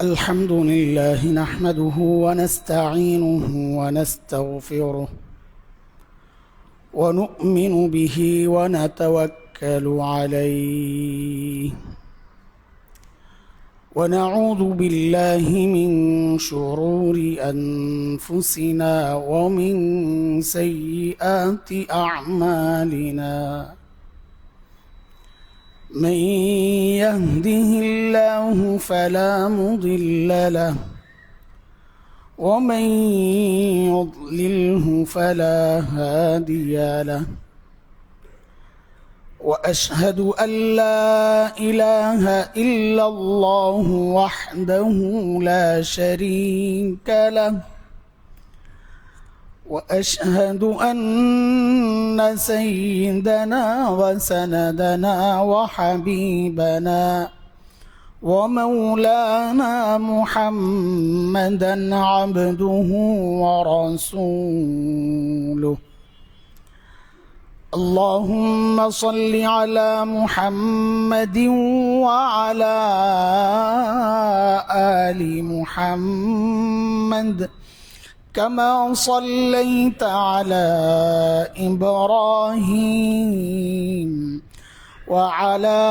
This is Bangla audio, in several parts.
الحمد لله نحمده ونستعينه ونستغفره ونؤمن به ونتوكل عليه ونعوذ بالله من شرور أنفسنا ومن سيئات أعمالنا من يهده الله فلا مضل له ومن يضلله فلا هادي له وأشهد أن لا إله إلا الله وحده لا شريك له وأشهد أن سيدنا وسندنا وحبيبنا ومولانا محمدا عبده ورسوله اللهم صل على محمد وعلى آل محمد كما صليت على إبراهيم وعلى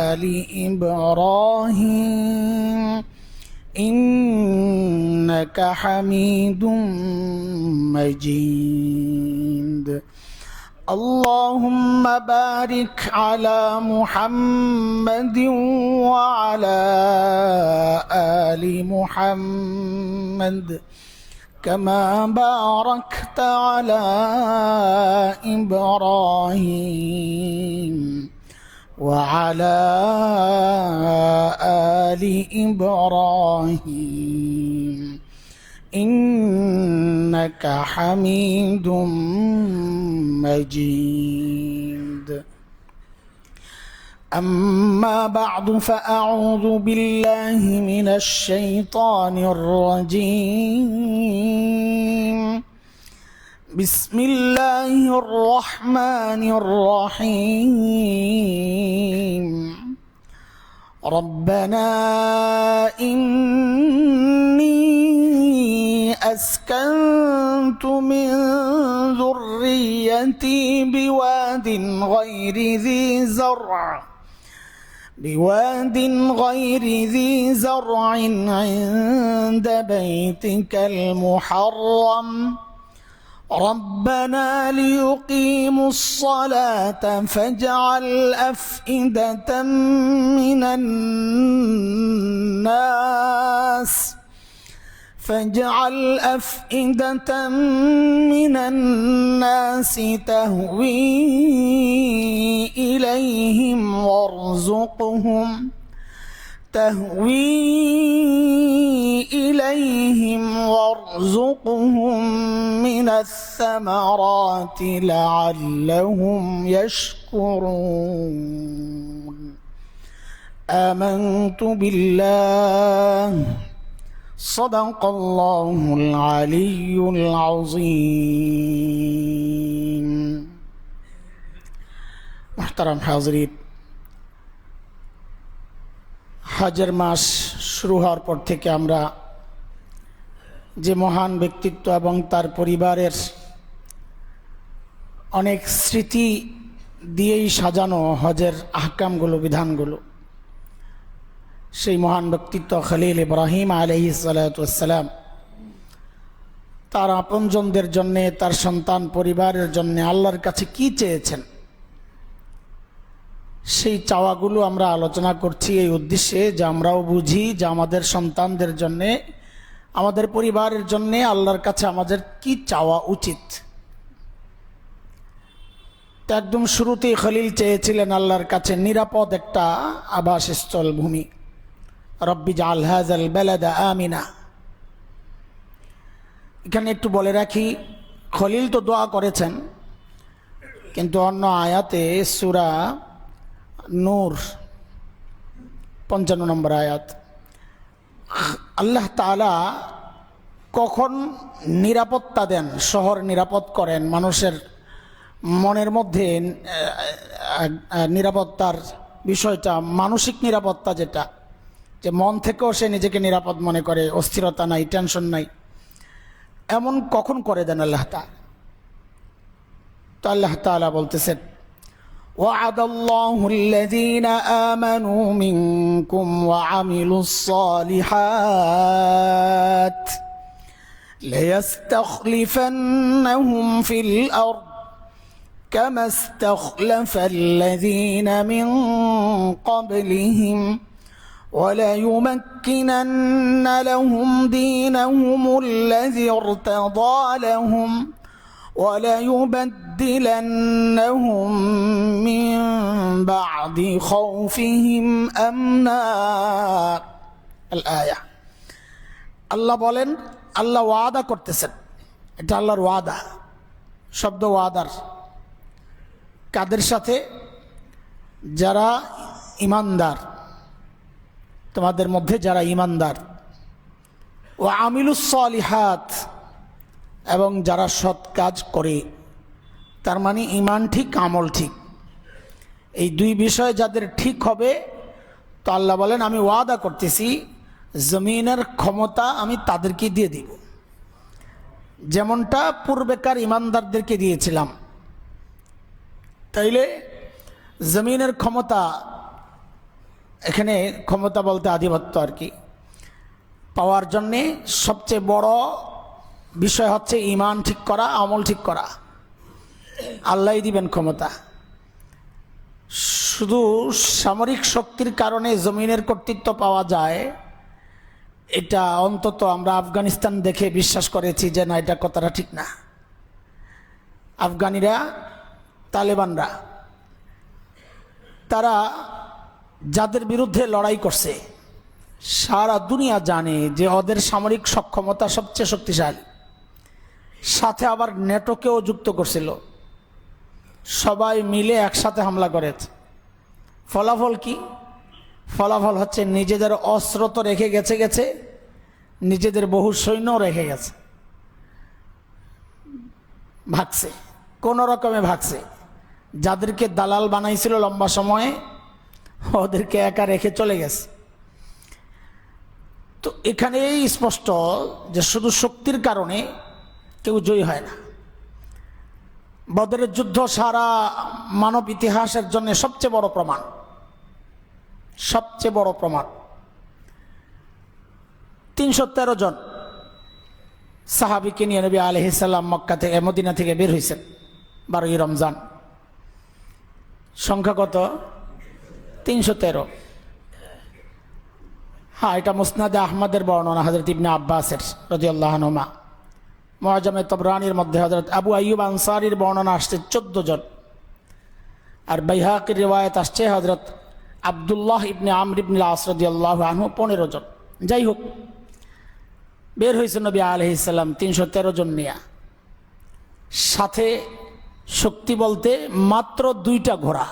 آل إبراهيم إنك حميد مجيد اللهم بارك على محمد وعلى آل محمد كما باركت على إبراهيم وعلى آل إبراهيم إنك حميد مجيد أما بعد فأعوذ بالله من الشيطان الرجيم بسم الله الرحمن الرحيم ربنا إني أسكنت من ذريتي بواد غير ذي زرع عند بيتك المحرم ربنا ليقيموا الصلاة فاجعل أفئدة من الناس تهوي إليهم وارزقهم من الثمرات لعلهم يشكرون آمنت بالله صدق الله العلي العظيم محترم حاضرين হজের মাস শুরু হওয়ার পর থেকে আমরা যে মহান ব্যক্তিত্ব এবং তার পরিবারের অনেক স্মৃতি দিয়েই সাজানো হজের আহকামগুলো বিধানগুলো সেই মহান ব্যক্তিত্ব খলিল ইব্রাহিম আলাইহিস সালাতু ওয়াস সালাম তার আপনজনদের জন্য তার সন্তান পরিবারের জন্য আল্লাহর কাছে কি চেয়েছেন সেই চাওয়াগুলো আমরা আলোচনা করছি এই উদ্দেশ্যে যে আমরাও বুঝি যে আমাদের সন্তানদের জন্য আমাদের পরিবারের জন্য আল্লাহর কাছে আমাদের কি চাওয়া উচিত। একদম শুরুতেই খলিল চেয়েছিলেন আল্লাহর কাছে নিরাপদ একটা আবাসস্থল ভূমি, রব্বি জাআল হাযাল বালাদা আমিনা। এখানে একটু বলে রাখি, খলিল তো দোয়া করেছেন, কিন্তু অন্য আয়াতে সূরা নূর 55 নম্বর আয়াত আল্লাহ তাআলা কখন নিরাপত্তা দেন, শহর নিরাপদ করেন, মানুষের মনের মধ্যে নিরাপত্তার বিষয়টা, মানসিক নিরাপত্তা যেটা, যে মন থেকেও সে নিজেকে নিরাপদ মনে করে, অস্থিরতা নাই, টেনশন নাই, এমন কখন করে দেন আল্লাহ তাআলা? তো আল্লাহ তাআলা বলতেছেন, وعد الله الذين آمنوا منكم وعملوا الصالحات ليستخلفنهم في الأرض كما استخلف الذين من قبلهم وليمكنن لهم دينهم الذي ارتضى لهم وليبدلنهم من بعد خوفهم أمنا الآية। আল্লাহ বলেন, আল্লাহ ওয়াদা করতেছেন, এটা আল্লাহর ওয়াদা, শব্দ ওয়াদার। কাদের সাথে? যারা ইমানদার, তোমাদের মধ্যে যারা ইমানদার, ও আমিলুস সালিহাত, এবং যারা সৎ কাজ করে। তার মানে ইমান ঠিক, আমল ঠিক, এই দুই বিষয় যাদের ঠিক হবে, তো আল্লাহ বলেন আমি ওয়াদা করতেছি জমিনের ক্ষমতা আমি তাদেরকে দিয়ে দিব, যেমনটা পূর্বেকার ইমানদারদেরকে দিয়েছিলাম। তাইলে জমিনের ক্ষমতা, এখানে ক্ষমতা বলতে আধিপত্য আর কি, পাওয়ার জন্যে সবচেয়ে বড় বিষয় হচ্ছে ইমান ঠিক করা, আমল ঠিক করা। আল্লাহই দিবেন ক্ষমতা। শুধু সামরিক শক্তির কারণে জমিনের কর্তৃত্ব পাওয়া যায়, এটা অন্তত আমরা আফগানিস্তান দেখে বিশ্বাস করেছি যে না, এটা কথাটা ঠিক না। আফগানিরা, তালেবানরা, তারা যাদের বিরুদ্ধে লড়াই করছে, সারা দুনিয়া জানে যে ওদের সামরিক সক্ষমতা সবচেয়ে শক্তিশালী। সাথে আবার নেটোকেও যুক্ত করছিল, সবাই মিলে একসাথে হামলা করেছে। ফলাফল কি? ফলাফল হচ্ছে নিজেদের অস্ত্র তো রেখে গেছে, নিজেদের বহু সৈন্যও রেখে গেছে, ভাগছে, কোনো রকমে ভাগছে। যাদেরকে দালাল বানাইছিল লম্বা সময়ে, ওদেরকে একা রেখে চলে গেছে। তো এখানেই স্পষ্ট যে শুধু শক্তির কারণে কেউ জয়ী হয় না। বদরের যুদ্ধ সারা মানব ইতিহাসের জন্য সবচেয়ে বড় প্রমাণ, সবচেয়ে বড় প্রমাণ। 313 জন সাহাবীকে নিয়ে নবী আলাইহিস সালাম মক্কা থেকে, মদিনা থেকে বের হয়েছেন 12ই রমজান। সংখ্যা কত? 313। হ্যাঁ, এটা মুসনাদে আহমদের বর্ণনা, হযরত ইবনে আব্বাসের রাদিয়াল্লাহু আনহুমা। মুআজামে তাবরানির মধ্যে হযরত আবু আইয়ুব আনসারীর বর্ণনা আসছে 14 জন। আর বাইহাকির রিওয়ায়াত আসছে হযরত আব্দুল্লাহ ইবনে আমর ইবনে আস রাদিয়াল্লাহু আনহু 15 জন। যাই হোক, বের হয়েছেন নবী আলাইহিস সালাম 313 জন নিয়ে। সাথে শক্তি বলতে মাত্র 2টা ঘোড়া,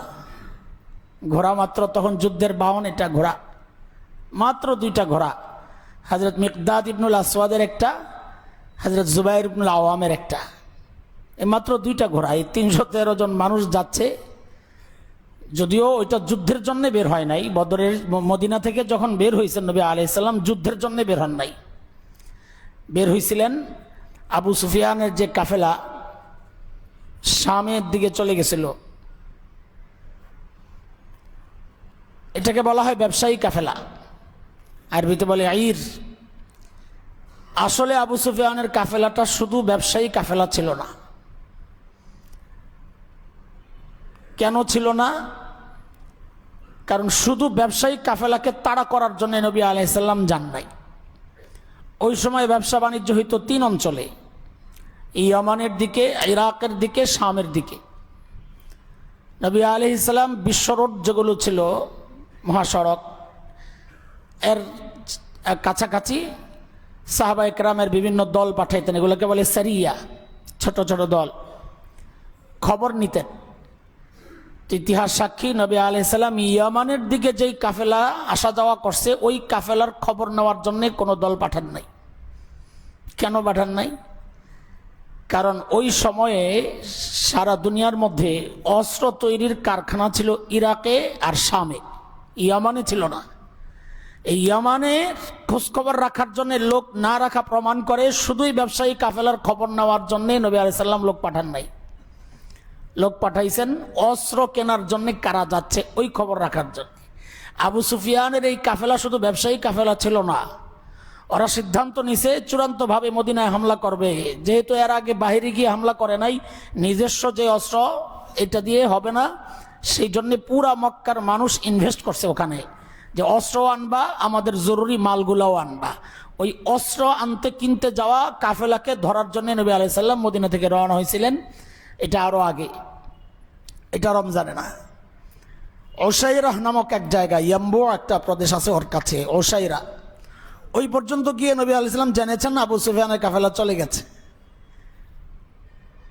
ঘোড়া মাত্র, তখন যুদ্ধের বাহন এটা ঘোড়া, মাত্র 2টা ঘোড়া। হযরত মিকদাদ ইবনুল আসওয়াদের একটা, হযরত জুবাইর ইবনুল আওয়ামের একটা, এই মাত্র 2টা ঘোড়া। এই 313 জন মানুষ যাচ্ছে। যদিও ওইটা যুদ্ধের জন্য বের হয় নাই, বদরের মদিনা থেকে যখন বের হয়েছেন নবী আলাইহিস সালাম যুদ্ধের জন্য বের হন নাই, বের হয়েছিলেন আবু সুফিয়ানের যে কাফেলা শামের দিকে চলে গেছিল, এটাকে বলা হয় ব্যবসায়ী কাফেলা, আরবিতে বলে আইর। আসলে আবু সুফিয়ানের কাফেলাটা শুধু ব্যবসায়ী কাফেলা ছিল না। কেন ছিল না? কারণ শুধু ব্যবসায়ী কাফেলাকে তাড়া করার জন্য নবী আলাইহিস সালাম যান নাই। ওই সময় ব্যবসা বাণিজ্য হইতো 3 অঞ্চলে, ইয়ামানের দিকে, ইরাকের দিকে, শামের দিকে। নবী আলাইহিস সালাম বিশ্ব রোড যেগুলো ছিল, মহাসড়ক, এর কাছাকাছি সাহাবায়ে কেরামের বিভিন্ন দল পাঠাইতেন, এগুলোকে বলে সারিয়া, ছোট ছোট দল, খবর নিতেন। ইতিহাস সাক্ষী, নবী আলাইহিস সালাম ইয়ামানের দিকে যেই কাফেলা আসা যাওয়া করছে, ওই কাফেলার খবর নেওয়ার জন্য কোনো দল পাঠান নাই। কেন পাঠান নাই? কারণ ওই সময়ে সারা দুনিয়ার মধ্যে অস্ত্র তৈরির কারখানা ছিল ইরাকে আর শামে, ইয়ামানে ছিল না। এই ইয়ামানে খোঁজখবর রাখার জন্য লোক না রাখা প্রমাণ করে শুধুই ব্যবসায়ী কাফেলার খবর নেওয়ার জন্যে নবী আলাইহিস সালাম লোক পাঠান নাই। লোক পাঠাইছেন অস্ত্র কেনার জন্য কারা যাচ্ছে ওই খবর রাখার জন্য। আবু সুফিয়ানের এই কাফেলা শুধু ব্যবসায়ী কাফেলা ছিল না, ওরা সিদ্ধান্ত নিছে চূড়ান্তভাবে মদিনায় হামলা করবে। যেহেতু এর আগে বাহিরে গিয়ে হামলা করে নাই, নিজস্ব যে অস্ত্র এটা দিয়ে হবে না, সেই জন্যে পুরা মক্কার মানুষ ইনভেস্ট করছে ওখানে যে অস্ত্র আনবা, আমাদের জরুরি মালগুলাও আনবা। ওই অস্ত্র আনতে কিনতে যাওয়া কাফেলাকে ধরার জন্য নবী আলাইহিস সালাম মদিনা থেকে রওনা হয়েছিলেন। এটা আরো আগে, এটা রমজানে না। ওসাইরা নামক এক জায়গায়, ইয়াম্বু একটা প্রদেশ আছে ওর কাছে, ওসাইরা, ওই পর্যন্ত গিয়ে নবী আলাইহিস সালাম জেনেছেন আবু সুফিয়ানের কাফেলা চলে গেছে।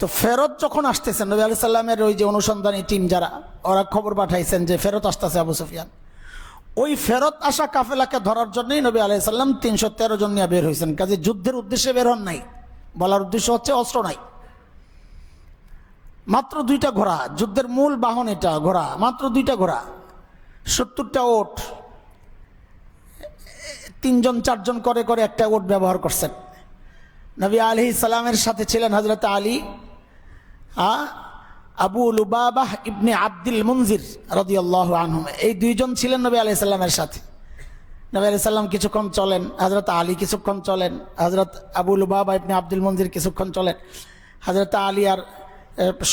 তো ফেরত যখন আসতেছেন নবী আলাইহিস সালামের ওই যে অনুসন্ধানী টিম যারা, ওরা খবর পাঠাইছেন যে ফেরত আসতেছে আবু সুফিয়ান। ওই ফেরত আসা কাফেলাকে ধরার জন্যই নবী আলাইহিস সালাম 313 জন নিয়ে বের হয়েছেন। কাজে যুদ্ধের উদ্দেশ্যে বের হন নাই, বলার উদ্দেশ্য হচ্ছে অস্ত্র নাই। মাত্র 2টা ঘোড়া, যুদ্ধের মূল বাহন এটা ঘোড়া, মাত্র 2টা ঘোড়া, 70টা ওট, 3 জন 4 জন করে করে একটা ওট ব্যবহার করছেন। নবী আলাইহিস সালামের সাথে ছিলেন হযরত আলী, আবু লুবাবাহ ইবনে আব্দুল মুনজির রাদিয়াল্লাহু আনহু, এই 2 জন ছিলেন নবী আলাইহিস সালামের সাথে। নবী আলাইহিস সালাম কিছুক্ষণ চলেন, হযরত আলী কিছুক্ষণ চলেন, হযরত আবু লুবাবাহ ইবনে আব্দুল মুনজির কিছুক্ষণ চলেন। হযরত আলী আর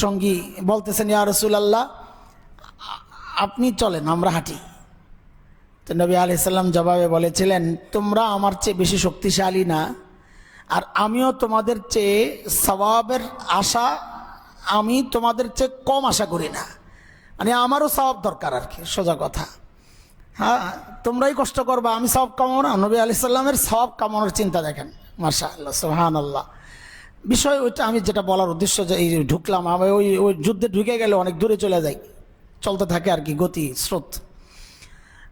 সঙ্গী বলতেছেন, ইয়া রাসূলুল্লাহ আপনি চলেন, আমরা হাঁটি। তো নবী আলাইহিস সালাম জবাবে বলেছিলেন, তোমরা আমার চেয়ে বেশি শক্তিশালী না, আর আমিও তোমাদের চেয়ে সওয়াবের আশা, আমি তোমাদের চেয়ে কম আশা করি না, মানে আমারও সওয়াব দরকার আর কি, সোজা কথা। হ্যাঁ, তোমরাই কষ্ট করবা, আমি সওয়াব কামাবো না? নবী আলাইহিস সালামের সওয়াব কামানোর চিন্তা দেখেন, মাশাআল্লাহ, সুবহানাল্লাহ। বিষয় ওইটা আমি যেটা বলার উদ্দেশ্য, যে এই ঢুকলাম, আমি ওই যুদ্ধে ঢুকে গেলে অনেক দূরে চলে যাই, চলতে থাকে আর কি গতি স্রোত।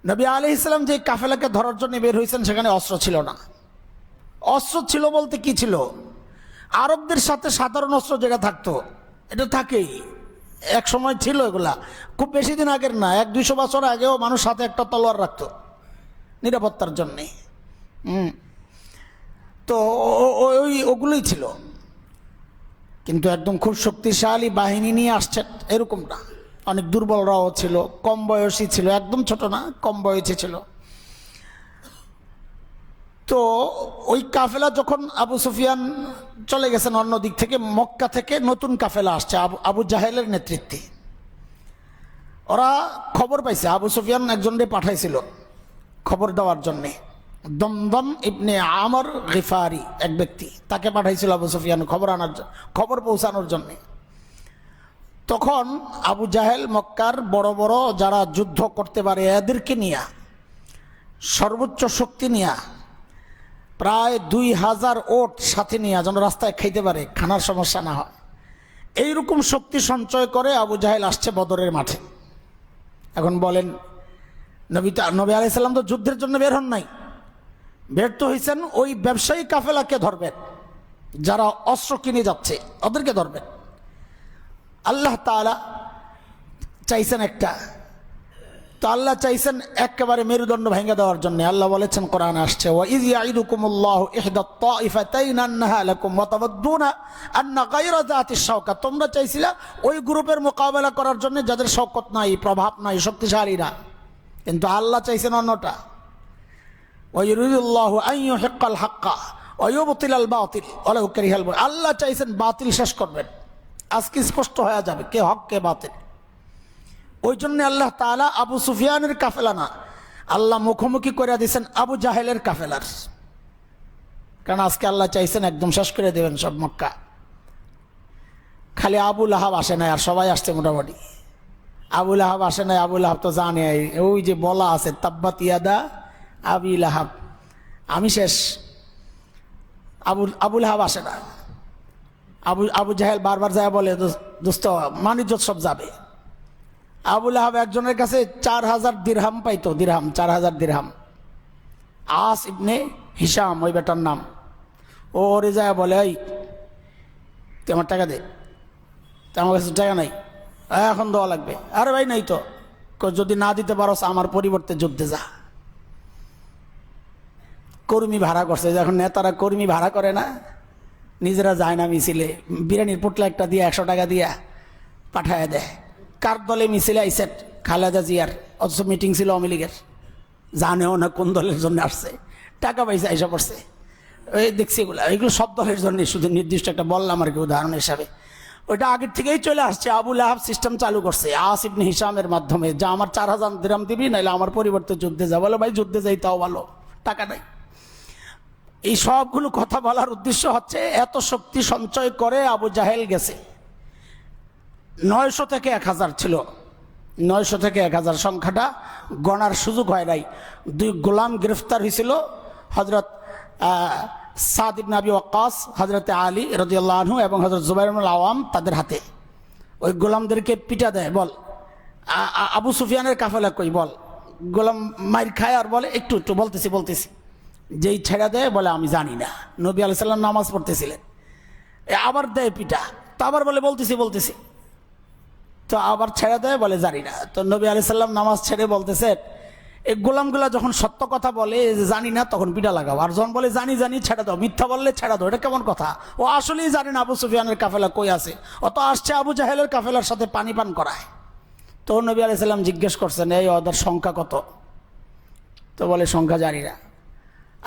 নবী আলাইহিস সালাম যে কাফেলাকে ধরার জন্য বের হয়েছেন সেখানে অস্ত্র ছিল না। অস্ত্র ছিল বলতে কি ছিল, আরবদের সাথে সাধারণ অস্ত্র যেটা থাকতো এটা থাকেই, এক সময় ছিল এগুলা, খুব বেশি দিন আগের না, 100-200 বছর আগেও মানুষ সাথে একটা তলোয়ার রাখতো নিরাপত্তার জন্যে। তো ওগুলোই ছিল, কিন্তু একদম খুব শক্তিশালী বাহিনী নিয়ে আসছেন এরকম না। অনেক দুর্বলরাও ছিল, কম বয়সী ছিল, একদম ছোট না, কম বয়সী ছিল। তো ওই কাফেলা যখন আবু সুফিয়ান চলে গেছেন অন্য দিক থেকে, মক্কা থেকে নতুন কাফেলা আসছে আবু জাহেলের নেতৃত্বে। ওরা খবর পাইছে, আবু সুফিয়ান একজনকে পাঠাইছিল খবর দেওয়ার জন্যে, দমদম ইবনে আমর গিফারি এক ব্যক্তি, তাকে পাঠাইছিল আবু সুফিয়ান খবর পৌঁছানোর জন্যে। তখন আবু জাহেল মক্কার বড় বড় যারা যুদ্ধ করতে পারে এদেরকে নিয়ে, সর্বোচ্চ শক্তি নিয়ে, প্রায় 2000 ওট সাথে নিয়ে, যেন রাস্তায় খাইতে পারে, খানার সমস্যা না হয়, এইরকম শক্তি সঞ্চয় করে আবু জাহেল আসছে বদরের মাঠে। এখন বলেন, নবী আলাইহিস সালাম তো যুদ্ধের জন্য বের হন নাই, বের তো হয়েছেন ওই ব্যবসায়ী কাফেলাকে ধরবেন, যারা অস্ত্র কিনে যাচ্ছে ওদেরকে ধরবেন। আল্লাহ তাআলা চাইছেন একটা, তো আল্লাহ চাইছেন একেবারে মেরুদণ্ড ভেঙে দেওয়ার জন্য। আল্লাহ বলেছেন, কোরআন আসছে, ওয়া ইয ইয়াইদুকুমুল্লাহু ইহদাত তাইফাতাইন আন্নাহা লাকুম ওয়া তাওয়াদ্দুনা আন্না গায়রা যাতিশ শাওকা, তোমরা চাইছিলা ওই গ্রুপের মোকাবেলা করার জন্য যাদের শওকত নাই, প্রভাব নাই, শক্তিশালী না, কিন্তু আল্লাহ চাইছেন অন্যটা। ওয়া ইউরিদুল্লাহু আন ইউহিক্কাল হাক্কা ওয়া ইউবতিলাল বাতিল ওয়ালাউ কারিহাল মুশরিকুন, আল্লাহ চাইছেন বাতিল শেষ করবেন, আজকে স্পষ্ট হয়ে যাবে কে হক কে বাতিল। ওই জন্য আল্লাহ তাআলা আবু সুফিয়ানের কাফেলা না, আল্লাহ মুখোমুখি করে দিয়েছেন আবু জাহেলের কাফেলার, কারণ আজকে আল্লাহ চাইছেন একদম শেষ করে দেবেন সব মক্কা। খালি আবু লাহাব আসে নাই, আর সবাই আসছে মোটামুটি। আবু লাহাব আসে নাই, আবু লাহাব তো জানে, ওই যে বলা আছে তাব্বাত ইয়াদা আবি লাহাব, আমি শেষ। আবু লাহাব আসে না। আবু জাহেল বারবার যায় বলে, দোস্ত মানিজ্জত সব যাবে। আবু লাহাব একজনের কাছে 4000 দিরহাম পাইতো, দিরহাম 4000 দিরহাম। আস ইবনে হিশাম ওই বেটার নাম, ওরে যায় বলে, এই তুই আমার টাকা দে। তো আমার কাছে টাকা নাই, এখন দেওয়া লাগবে। আরে ভাই নাই তো, যদি না দিতে পারো আমার পরিবর্তে যুদ্ধে যা। কর্মী ভাড়া করছে, এখন নেতারা কর্মী ভাড়া করে না, নিজেরা যায় না মিছিলে, বিরিয়ানির পোটলা একটা দিয়ে 100 টাকা দিয়া পাঠায় দেয়। কার দলে মিছিলে আইসেট? খালেদা জিয়ার, অথচ মিটিং ছিল আওয়ামী লীগের, জানেও না কোন দলের জন্য আসছে, টাকা পয়সা এসে পড়ছে। ওই দেখছি এগুলো সব দলের জন্য, শুধু নির্দিষ্ট একটা বললাম আর কি উদাহরণ হিসাবে। ওইটা আগের থেকেই চলে আসছে। আবুল আহাব সিস্টেম চালু করছে আস ইবনে হিশামের মাধ্যমে, যা আমার 4000 দিরহাম দিবি, নাহলে আমার পরিবর্তে যুদ্ধে যা। বলো ভাই যুদ্ধে যাই তাও ভালো, টাকা নাই। এই সবগুলো কথা বলার উদ্দেশ্য হচ্ছে এত শক্তি সঞ্চয় করে আবু জাহেল গেছে। 900 থেকে 1000 ছিল, 900 থেকে 1000 সংখ্যাটা গণার সুযোগ হয় নাই। 2 গোলাম গ্রেফতার হয়েছিল, হজরত সাদ ইবনে আবি ওয়াক্কাস, হজরত আলী রাদিয়াল্লাহু আনহু এবং হজরত জুবাইর ইবনুল আওয়াম তাদের হাতে। ওই গোলামদেরকে পিটা দেয়, বল আবু সুফিয়ানের কাফেলা কই, বল। গোলাম মাইর খায় আর বলে একটু একটু বলতেছি। যেই ছেড়ে দেয় বলে আমি জানি না। নবী আলাইহিস সালাম নামাজ পড়তেছিলেন, আবার দেয় পিটা, তো আবার বলে বলতেছি, তো আবার ছেড়ে দেয় বলে জানি না। তো নবী আলাইহিস সালাম নামাজ ছেড়ে বলতেছেন, এই গোলামগুলা যখন সত্য কথা বলে জানি না, তখন পিটা লাগাও, আর যখন বলে জানি ছেড়ে দাও, মিথ্যা বললে ছেড়ে দাও। এটা কেমন কথা? ও আসলেই জানে না আবু সুফিয়ানের কাফেলা কই আছে, অত আসছে আবু জাহেলের কাফেলার সাথে পানি পান করায়। তো নবী আলাইহিস সালাম জিজ্ঞেস করছেন, এই ওদের সংখ্যা কত? তো বলে সংখ্যা জানি না।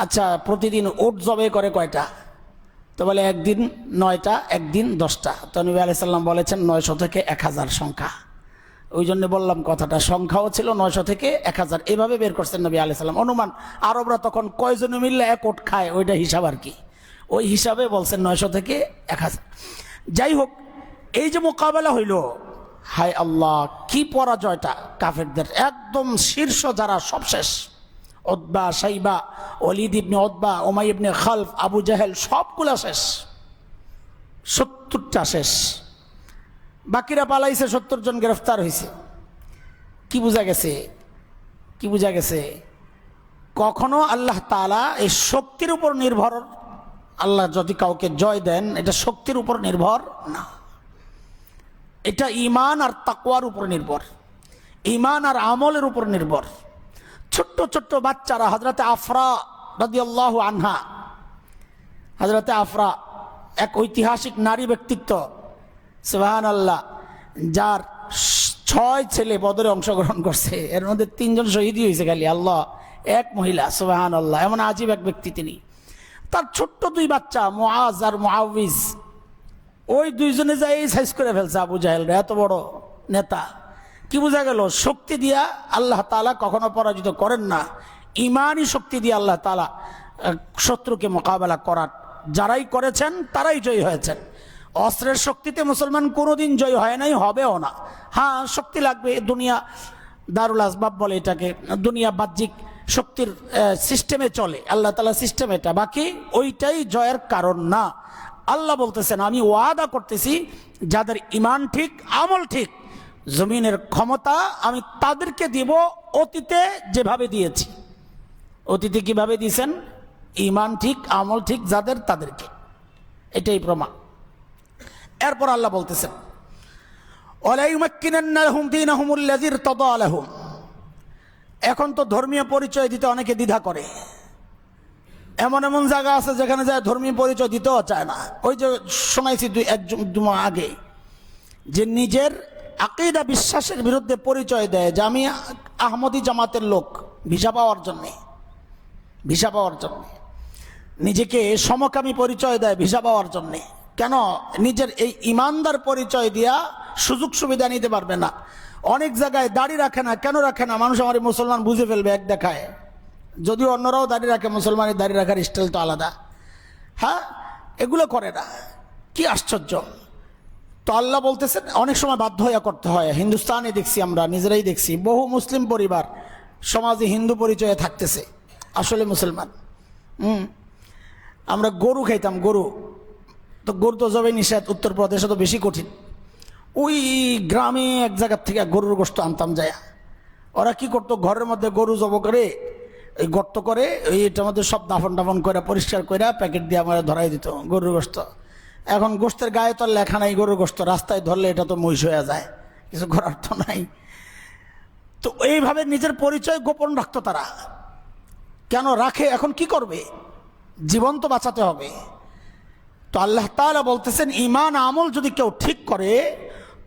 আচ্ছা, প্রতিদিন উট জবে করে কয়টা? তো বলে একদিন 9টা, একদিন 10টা। তো নবী আলাইহিস সালাম বলেছেন 900 থেকে 1000 সংখ্যা। ওই জন্য বললাম কথাটা, সংখ্যাও ছিল 900 থেকে 1000, এভাবে বের করছেন নবী আলাইহিস সালাম। অনুমান আরবরা তখন কয়জনে মিললে এক ওট খায়, ওইটা হিসাব আর কি, ওই হিসাবে বলছেন 900 থেকে 1000। যাই হোক, এই যে মোকাবেলা হইল, হায় আল্লাহ কি পরাজয়টা কাফেরদের, একদম শীর্ষ যারা সব শেষ। উতবা, শাইবা, ওয়ালিদ ইবনে উতবা, উমাইয়া ইবনে খালফ, আবু জাহেল সবগুলা শেষ, 70টা শেষ। বাকিরা পালাইছে, 70 জন গ্রেফতার হয়েছে। কি বোঝা গেছে? কখনো আল্লাহ তাআলা এই শক্তির উপর নির্ভর, আল্লাহ যদি কাউকে জয় দেন এটা শক্তির উপর নির্ভর না, এটা ঈমান আর তাকওয়ার উপর নির্ভর, ঈমান আর আমলের উপর নির্ভর। ছোট্ট ছোট্ট বাচ্চারা, হযরতে আফরা রাদিয়াল্লাহু আনহা, হযরতে আফরা এক ঐতিহাসিক নারী ব্যক্তিত্ব, সুবহানাল্লাহ, যার 6 ছেলে বদরে অংশগ্রহণ করছে, এর মধ্যে 3 জন শহীদ হয়েছে খালি, আল্লাহ, এক মহিলা, সুবহানাল্লাহ, এমন আজীব এক ব্যক্তি তিনি। তার ছোট্ট 2 বাচ্চা মুআজ আর মুআউইজ, ওই 2 জনে যাই সাইজ করে ফেলছে আবু জাহেল, এত বড় নেতা। কি বোঝা গেল? শক্তি দিয়া আল্লাহ তাআলা কখনো পরাজিত করেন না, ইমানি শক্তি দিয়ে আল্লাহ তাআলা শত্রুকে মোকাবেলা করার, যারাই করেছেন তারাই জয়ী হয়েছেন। অস্ত্রের শক্তিতে মুসলমান কোনোদিন জয় হয় নাই, হবেও না। হ্যাঁ, শক্তি লাগবে, দুনিয়া দারুল আসবাব বলে এটাকে, দুনিয়া বাহ্যিক শক্তির সিস্টেমে চলে, আল্লাহ তাআলা সিস্টেম এটা, বাকি ওইটাই জয়ের কারণ না। আল্লাহ বলতেছেন, আমি ওয়াদা করতেছি যাদের ঈমান ঠিক, আমল ঠিক, জমিনের ক্ষমতা আমি তাদেরকে দিব অতীতে যেভাবে দিয়েছি। অতীতে কিভাবে দিয়েছেন? ঈমান ঠিক, আমল ঠিক যাদের, তাদেরকে, এটাই প্রমাণ। এরপর আল্লাহ বলতেছেন, ওয়ালা ইউমাক্কিনান্না লাহুম দীনাহুমুল্লাযী ইরতাদা লাহুম। এখন তো ধর্মীয় পরিচয় দিতে অনেকে দ্বিধা করে, এমন এমন জায়গা আছে যেখানে যায় ধর্মীয় পরিচয় দিতেও চায় না। ওই যে শোনাইছি 2 মাস আগে, যে নিজের আকীদা বিশ্বাসের বিরুদ্ধে পরিচয় দেয় যে আমি আহমদী জামাতের লোক, ভিসা পাওয়ার জন্যে, নিজেকে সমকামী পরিচয় দেয় ভিসা পাওয়ার জন্যে। কেন? নিজের এই ইমানদার পরিচয় দিয়া সুযোগ সুবিধা নিতে পারবে না। অনেক জায়গায় দাড়ি রাখে না, কেন রাখে না? মানুষ আমার মুসলমান বুঝে ফেলবে এক দেখায়, যদিও অন্যরাও দাড়ি রাখে, মুসলমানের দাড়ি রাখার স্টাইল তো আলাদা। হ্যাঁ, এগুলো করে না, কি আশ্চর্য। তো আল্লাহ বলতেছেন অনেক সময় বাধ্য হয়ে করতে হয়। হিন্দুস্তানে দেখছি, আমরা নিজেরাই দেখছি, বহু মুসলিম পরিবার সমাজে হিন্দু পরিচয়ে থাকতেছে, আসলে মুসলমান। আমরা গরু খাইতাম, গরু তো জবে নিষেধ, উত্তরপ্রদেশে তো বেশি কঠিন। ওই গ্রামে এক জায়গার থেকে গরুর গোশত আনতাম যায়। ওরা কি করতো, ঘরের মধ্যে গরু জব করে এই গর্ত করে এটার মধ্যে সব দাফন করে পরিষ্কার করে প্যাকেট দিয়ে আমার ধরাই দিত গরুর গোশত। এখন গোশতের গায়ে তো লেখা নাই গরুর গোশত, রাস্তায় ধরলে এটা তো মহিষ হয়ে যায়, কিছু করার তো নাই। তো এইভাবে নিজের পরিচয় গোপন রাখতো তারা। কেন রাখে? এখন কি করবে? জীবন তো বাঁচাতে হবে। তো আল্লাহ তাআলা বলতেছেন ঈমান আমল যদি কেউ ঠিক করে,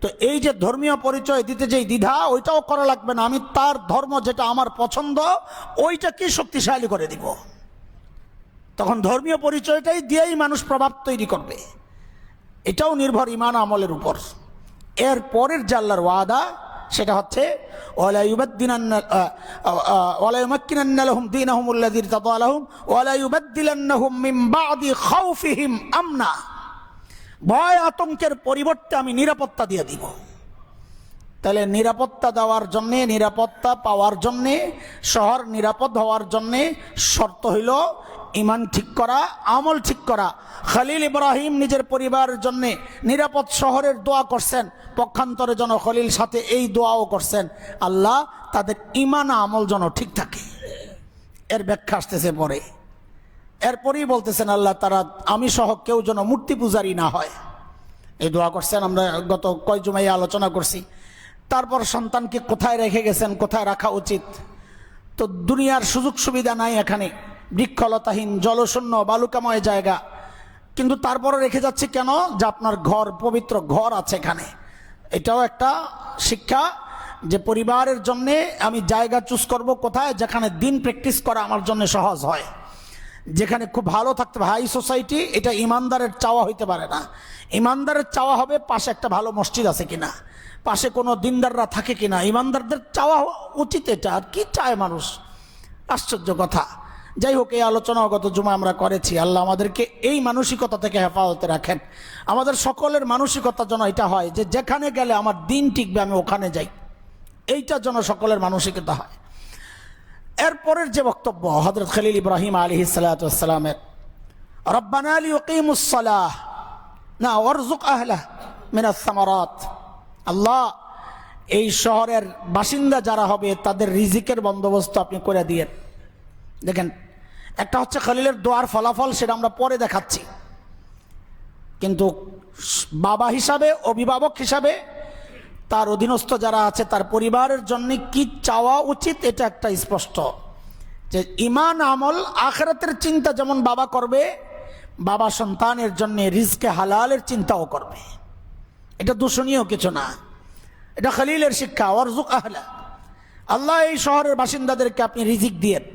তো এই যে ধর্মীয় পরিচয় দিতে যেই দ্বিধা, ওইটাও করা লাগবে না। আমি তার ধর্ম যেটা আমার পছন্দ ওইটাকে শক্তিশালী করে দিব। তখন ধর্মীয় পরিচয়টাই দিয়েই মানুষ প্রভাব তৈরি করবে। এটাও নির্ভর ঈমান আমলের উপর। এর পরের যে আল্লাহর ওয়াদা, সেটা হচ্ছে ওয়ালা ইউমাক্কিনান্না লাহুম দীনাহুমুল্লাযী ইরতাদা লাহুম ওয়ালা ইউবাদদিলান্নাহুম মিন বা'দি খাউফিহিম আমনা। ভয় আতঙ্কের পরিবর্তে আমি নিরাপত্তা দিয়ে দিব। তাহলে নিরাপত্তা দেওয়ার জন্যে, নিরাপত্তা পাওয়ার জন্যে, শহর নিরাপদ হওয়ার জন্যে শর্ত হইল ঈমান ঠিক করা, আমল ঠিক করা। খলিল ইব্রাহিম নিজের পরিবারের জন্যে নিরাপদ শহরের দোয়া করছেন, পক্ষান্তরে যেন খলিল সাথে এই দোয়াও করছেন, আল্লাহ তাদের ঈমান আমল যেন ঠিক থাকে। এর ব্যাখ্যা আসতেছে পরে। এরপরেই বলতেছেন আল্লাহ তারা আমি সহ কেউ যেন মূর্তি পূজারী না হয়, এই দোয়া করছেন। আমরা গত কয় জুমায় আলোচনা করছি। তারপর সন্তানকে কোথায় রেখে গেছেন, কোথায় রাখা উচিত। তো দুনিয়ার সুযোগ সুবিধা নাই এখানে, বৃক্ষলতাহীন, জলশূন্য, বালুকাময় জায়গা, কিন্তু তারপরে রেখে যাচ্ছে কেন? যে আপনার ঘর, পবিত্র ঘর আছে এখানে। এটাও একটা শিক্ষা যে পরিবারের জন্যে আমি জায়গা চুজ করব কোথায়, যেখানে দিন প্র্যাকটিস করা আমার জন্য সহজ হয়, যেখানে খুব ভালো থাকতে হবে। হাই সোসাইটি, এটা ইমানদারের চাওয়া হইতে পারে না। ইমানদারের চাওয়া হবে পাশে একটা ভালো মসজিদ আছে কিনা, পাশে কোনো দিনদাররা থাকে কিনা। ইমানদারদের চাওয়া উচিত এটা। আর কি চায় মানুষ? আশ্চর্য কথা। যাই হোক, এই আলোচনা গত জুমা আমরা করেছি। আল্লাহ আমাদেরকে এই মানসিকতা থেকে হেফাজতে রাখেন। আমাদের সকলের মানসিকতা যেন এটা হয় যে যেখানে গেলে আমার দিন টিকবে আমি ওখানে যাই, এইটা যেন সকলের মানসিকতা হয়। এরপরের যে বক্তব্য হযরত খলিল ইব্রাহিম আলাইহিস সালাতু ওয়াস সালামের, রব্বানা লিয়ুকিমুস সালাহ না ওয়ারযুক আহলাহ মিনাস সামারাত। আল্লাহ এই শহরের বাসিন্দা যারা হবে তাদের রিজিকের বন্দোবস্ত আপনি করে দিয়েন। দেখেন, একটা হচ্ছে খলিলের দোয়ার ফলাফল, সেটা আমরা পরে দেখাচ্ছি, কিন্তু বাবা হিসাবে, অভিভাবক হিসাবে তার অধীনস্থ যারা আছে তার পরিবারের জন্য কি চাওয়া উচিত, এটা একটা স্পষ্ট। যে ঈমান আমল আখিরাতের চিন্তা যেমন বাবা করবে, বাবা সন্তানের জন্য রিজকে হালালের চিন্তাও করবে। এটা দূষণীয় কিছু না, এটা খলিলের শিক্ষা। ওয়ারযুক আহলা, আল্লাহ এই শহরের বাসিন্দাদেরকে আপনি রিজিক দিয়েন,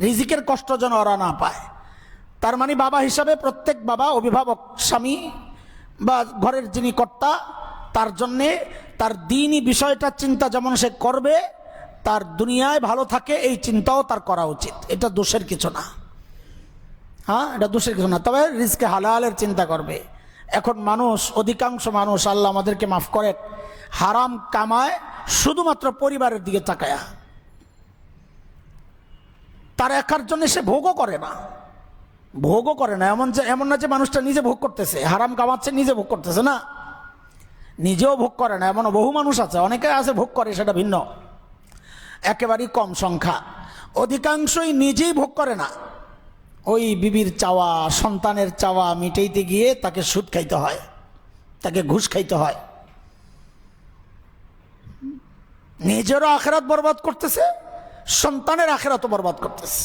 রিজিকের কষ্ট যেন ওরা না পায়। তার মানে বাবা হিসাবে প্রত্যেক বাবা, অভিভাবক, স্বামী বা ঘরের যিনি কর্তা, তার জন্যে তার দ্বীনি বিষয়টা চিন্তা যেমন সে করবে, তার দুনিয়ায় ভালো থাকে এই চিন্তাও তার করা উচিত। এটা দোষের কিছু না। হ্যাঁ, এটা দোষের কিছু না, তবে রিজকে হালালের চিন্তা করবে। এখন মানুষ, অধিকাংশ মানুষ, আল্লাহ আমাদেরকে মাফ করেন, হারাম কামায় শুধুমাত্র পরিবারের দিকে তাকায়া। তার একার জন্য সে ভোগও করে না, ভোগও করে না। এমন না যে মানুষটা নিজে ভোগ করতেছে, হারাম কামাচ্ছে নিজে ভোগ করতেছে না, নিজেও ভোগ করে না। এমনও বহু মানুষ আছে, অনেকে আছে ভোগ করে, সেটা ভিন্ন, একেবারেই কম সংখ্যা। অধিকাংশই নিজেই ভোগ করে না। ওই বিবির চাওয়া, সন্তানের চাওয়া মিটাইতে গিয়ে তাকে সুদ খাইতে হয়, তাকে ঘুষ খাইতে হয়। নিজেরও আখিরাত বরবাদ করতেছে, সন্তানের আখিরাতও বরবাদ করতেছে।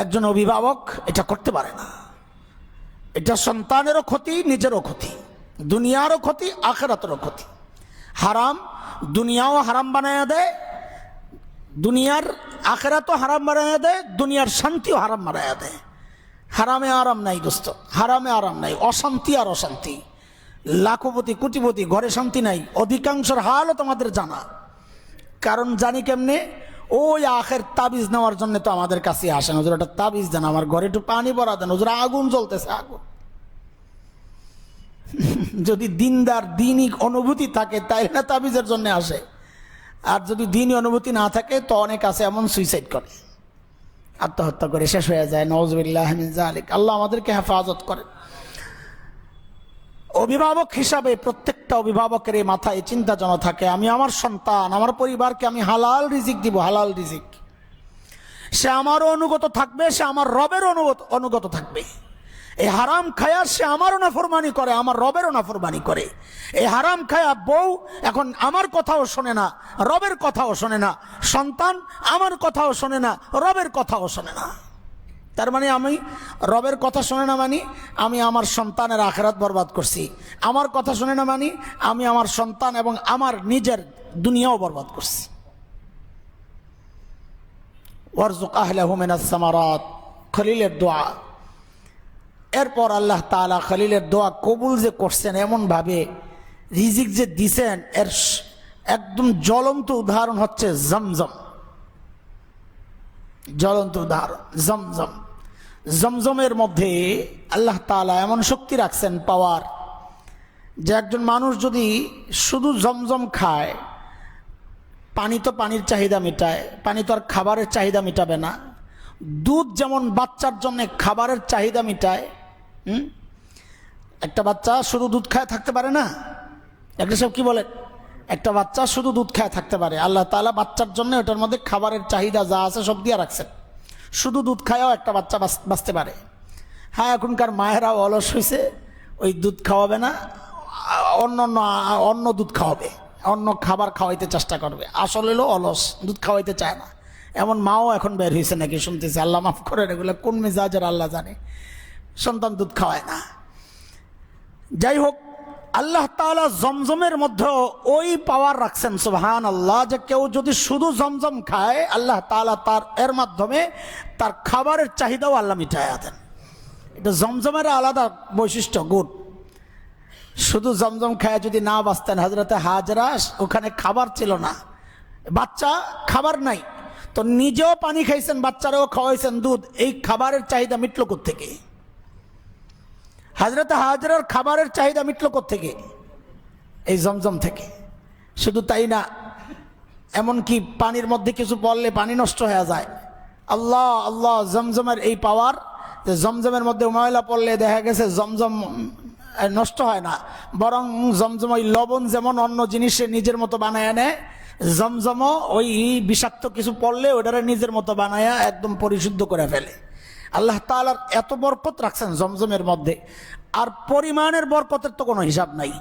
একজন অভিভাবক এটা করতে পারে না। এটা সন্তানেরও ক্ষতি, নিজেরও ক্ষতি, দুনিয়ারও ক্ষতি, আখিরাতেরও ক্ষতি। হারাম দুনিয়াও হারাম বানায়া দেয়, দুনিয়ার আখিরাতও হারাম বানায়া দেয়, দুনিয়ার শান্তিও হারাম বানায়া দেয়। হারামে আরাম নাই দোস্ত, হারামে আরাম নাই, অশান্তি আর অশান্তি। লাখপতি কোটিপতি ঘরে শান্তি নাই, অধিকাংশের হালও তোমাদের জানা। কারণ জানি কেমনে, ওই আখের তাবিজ নেওয়ার জন্য তো আমাদের কাছে আসেন, হুজুর একটা তাবিজ দেন, আমার ঘরে একটু পানি ভরা দেন, হুজুর আগুন জ্বলতেছে, আগুন। যদি দিনদার দিনই অনুভূতি থাকে তাই না তাবিজের জন্য আসে, আর যদি দিনই অনুভূতি না থাকে তো অনেক আছে এমন সুইসাইড করে, আত্মহত্যা করে শেষ হয়ে যায়। নাউযুবিল্লাহি মিন যালিক। আল্লাহ আমাদেরকে হেফাজত করে। অভিভাবক হিসাবে প্রত্যেকটা অভিভাবকের এই মাথায় চিন্তা যেন থাকে, আমি আমার সন্তান, আমার পরিবারকে আমি হালাল রিজিক দিব, হালাল রিজিক। সে আমারও অনুগত থাকবে, সে আমার রবের অনুগত থাকবে। এই হারাম খায়া সে আমারও নাফরমানি করে, আমার রবেরও নাফরমানি করে। এই হারাম খায়া বউ এখন আমার কথাও শোনে না, রবের কথাও শোনে না, সন্তান আমার কথাও শোনে না, রবের কথাও শোনে না। তার মানে আমি রবের কথা শোনে না মানে আমি আমার সন্তানের আখিরাত বরবাদ করছি, আমার কথা শোনে না মানে আমি আমার সন্তান এবং আমার নিজের দুনিয়াও বরবাদ করছি। ওয়ারযুক আহলাহু মিনাস সামারাত, খলিলের দোয়া। এরপর আল্লাহ তাআলা খলিলের দোয়া কবুল যে করছেন, এমনভাবে রিজিক যে দিছেন, এর একদম জ্বলন্ত উদাহরণ হচ্ছে জমজম। জ্বলন্ত উদাহরণ জমজম। জমজমের মধ্যে আল্লাহ তাআলা এমন শক্তি রাখছেন, পাওয়ার, যে একজন মানুষ যদি শুধু জমজম খায়, পানি তো পানির চাহিদা মেটায়, পানি তো আর খাবারের চাহিদা মেটাবে না। দুধ যেমন বাচ্চার জন্য খাবারের চাহিদা মেটায়, একটা বাচ্চা শুধু দুধ খায় থাকতে পারে না। একটা সব কি বলে, একটা বাচ্চা শুধু দুধ খায় থাকতে পারে, আল্লাহ তাআলা বাচ্চার জন্য ওটার মধ্যে খাবারের চাহিদা যা আছে সব দিয়ে রাখছেন। শুধু দুধ খায়ও একটা বাচ্চা বাঁচতে পারে। হ্যাঁ, এখনকার মায়েরাও অলস হয়েছে, ওই দুধ খাওয়াবে না, অন্য দুধ খাওয়াবে, অন্য খাবার খাওয়াইতে চেষ্টা করবে। আসলে হলো অলস, দুধ খাওয়াইতে চায় না। এমন মাও এখন বের হয়েছে নাকি শুনতেছে, আল্লাহ মাফ করেন, এগুলো কোন মেজাজের আল্লাহ জানে, সন্তান দুধ খাওয়ায় না। যাই হোক, আল্লাহ তাআলা জমজমের মধ্যে ওই পাওয়ার রাখছেন, সুবহানাল্লাহ, যে কেউ যদি শুধু জমজম খায়, আল্লাহ তাআলা তার এর মাধ্যমে তার খাবারের চাহিদাও আল্লাহ মিটায়া দেন। এটা জমজমের আলাদা বৈশিষ্ট্য, গুড। শুধু জমজম খায় যদি না বাঁচতেন, হযরতে হাজরা, ওখানে খাবার ছিল না, বাচ্চা খাবার নাই, তো নিজেও পানি খাইছেন, বাচ্চারাও খাওয়াইছেন দুধ, এই খাবারের চাহিদা মিটলো কোত্থেকে? হযরতে হাজরার খাবারের চাহিদা মিটলো কোত্থেকে? এই জমজম থেকে। শুধু তাই না, এমনকি পানির মধ্যে কিছু পড়লে পানি নষ্ট হয়ে যায়। আল্লাহ আল্লাহ, জমজমের এই পাওয়ার, যে জমজমের মধ্যে ময়লা পড়লে দেখা গেছে জমজম নষ্ট হয় না, বরং জমজম ওই লবণ যেমন অন্য জিনিসে নিজের মতো বানায় নেয়, জমজমও ওই বিষাক্ত কিছু পড়লে ওটারে নিজের মতো বানায়া একদম পরিশুদ্ধ করে ফেলে। আল্লাহ তাআলার এত বরকত রাখছেন জমজমের মধ্যে, আর পরিমাণের বরকতের তো কোনো হিসাব নাই।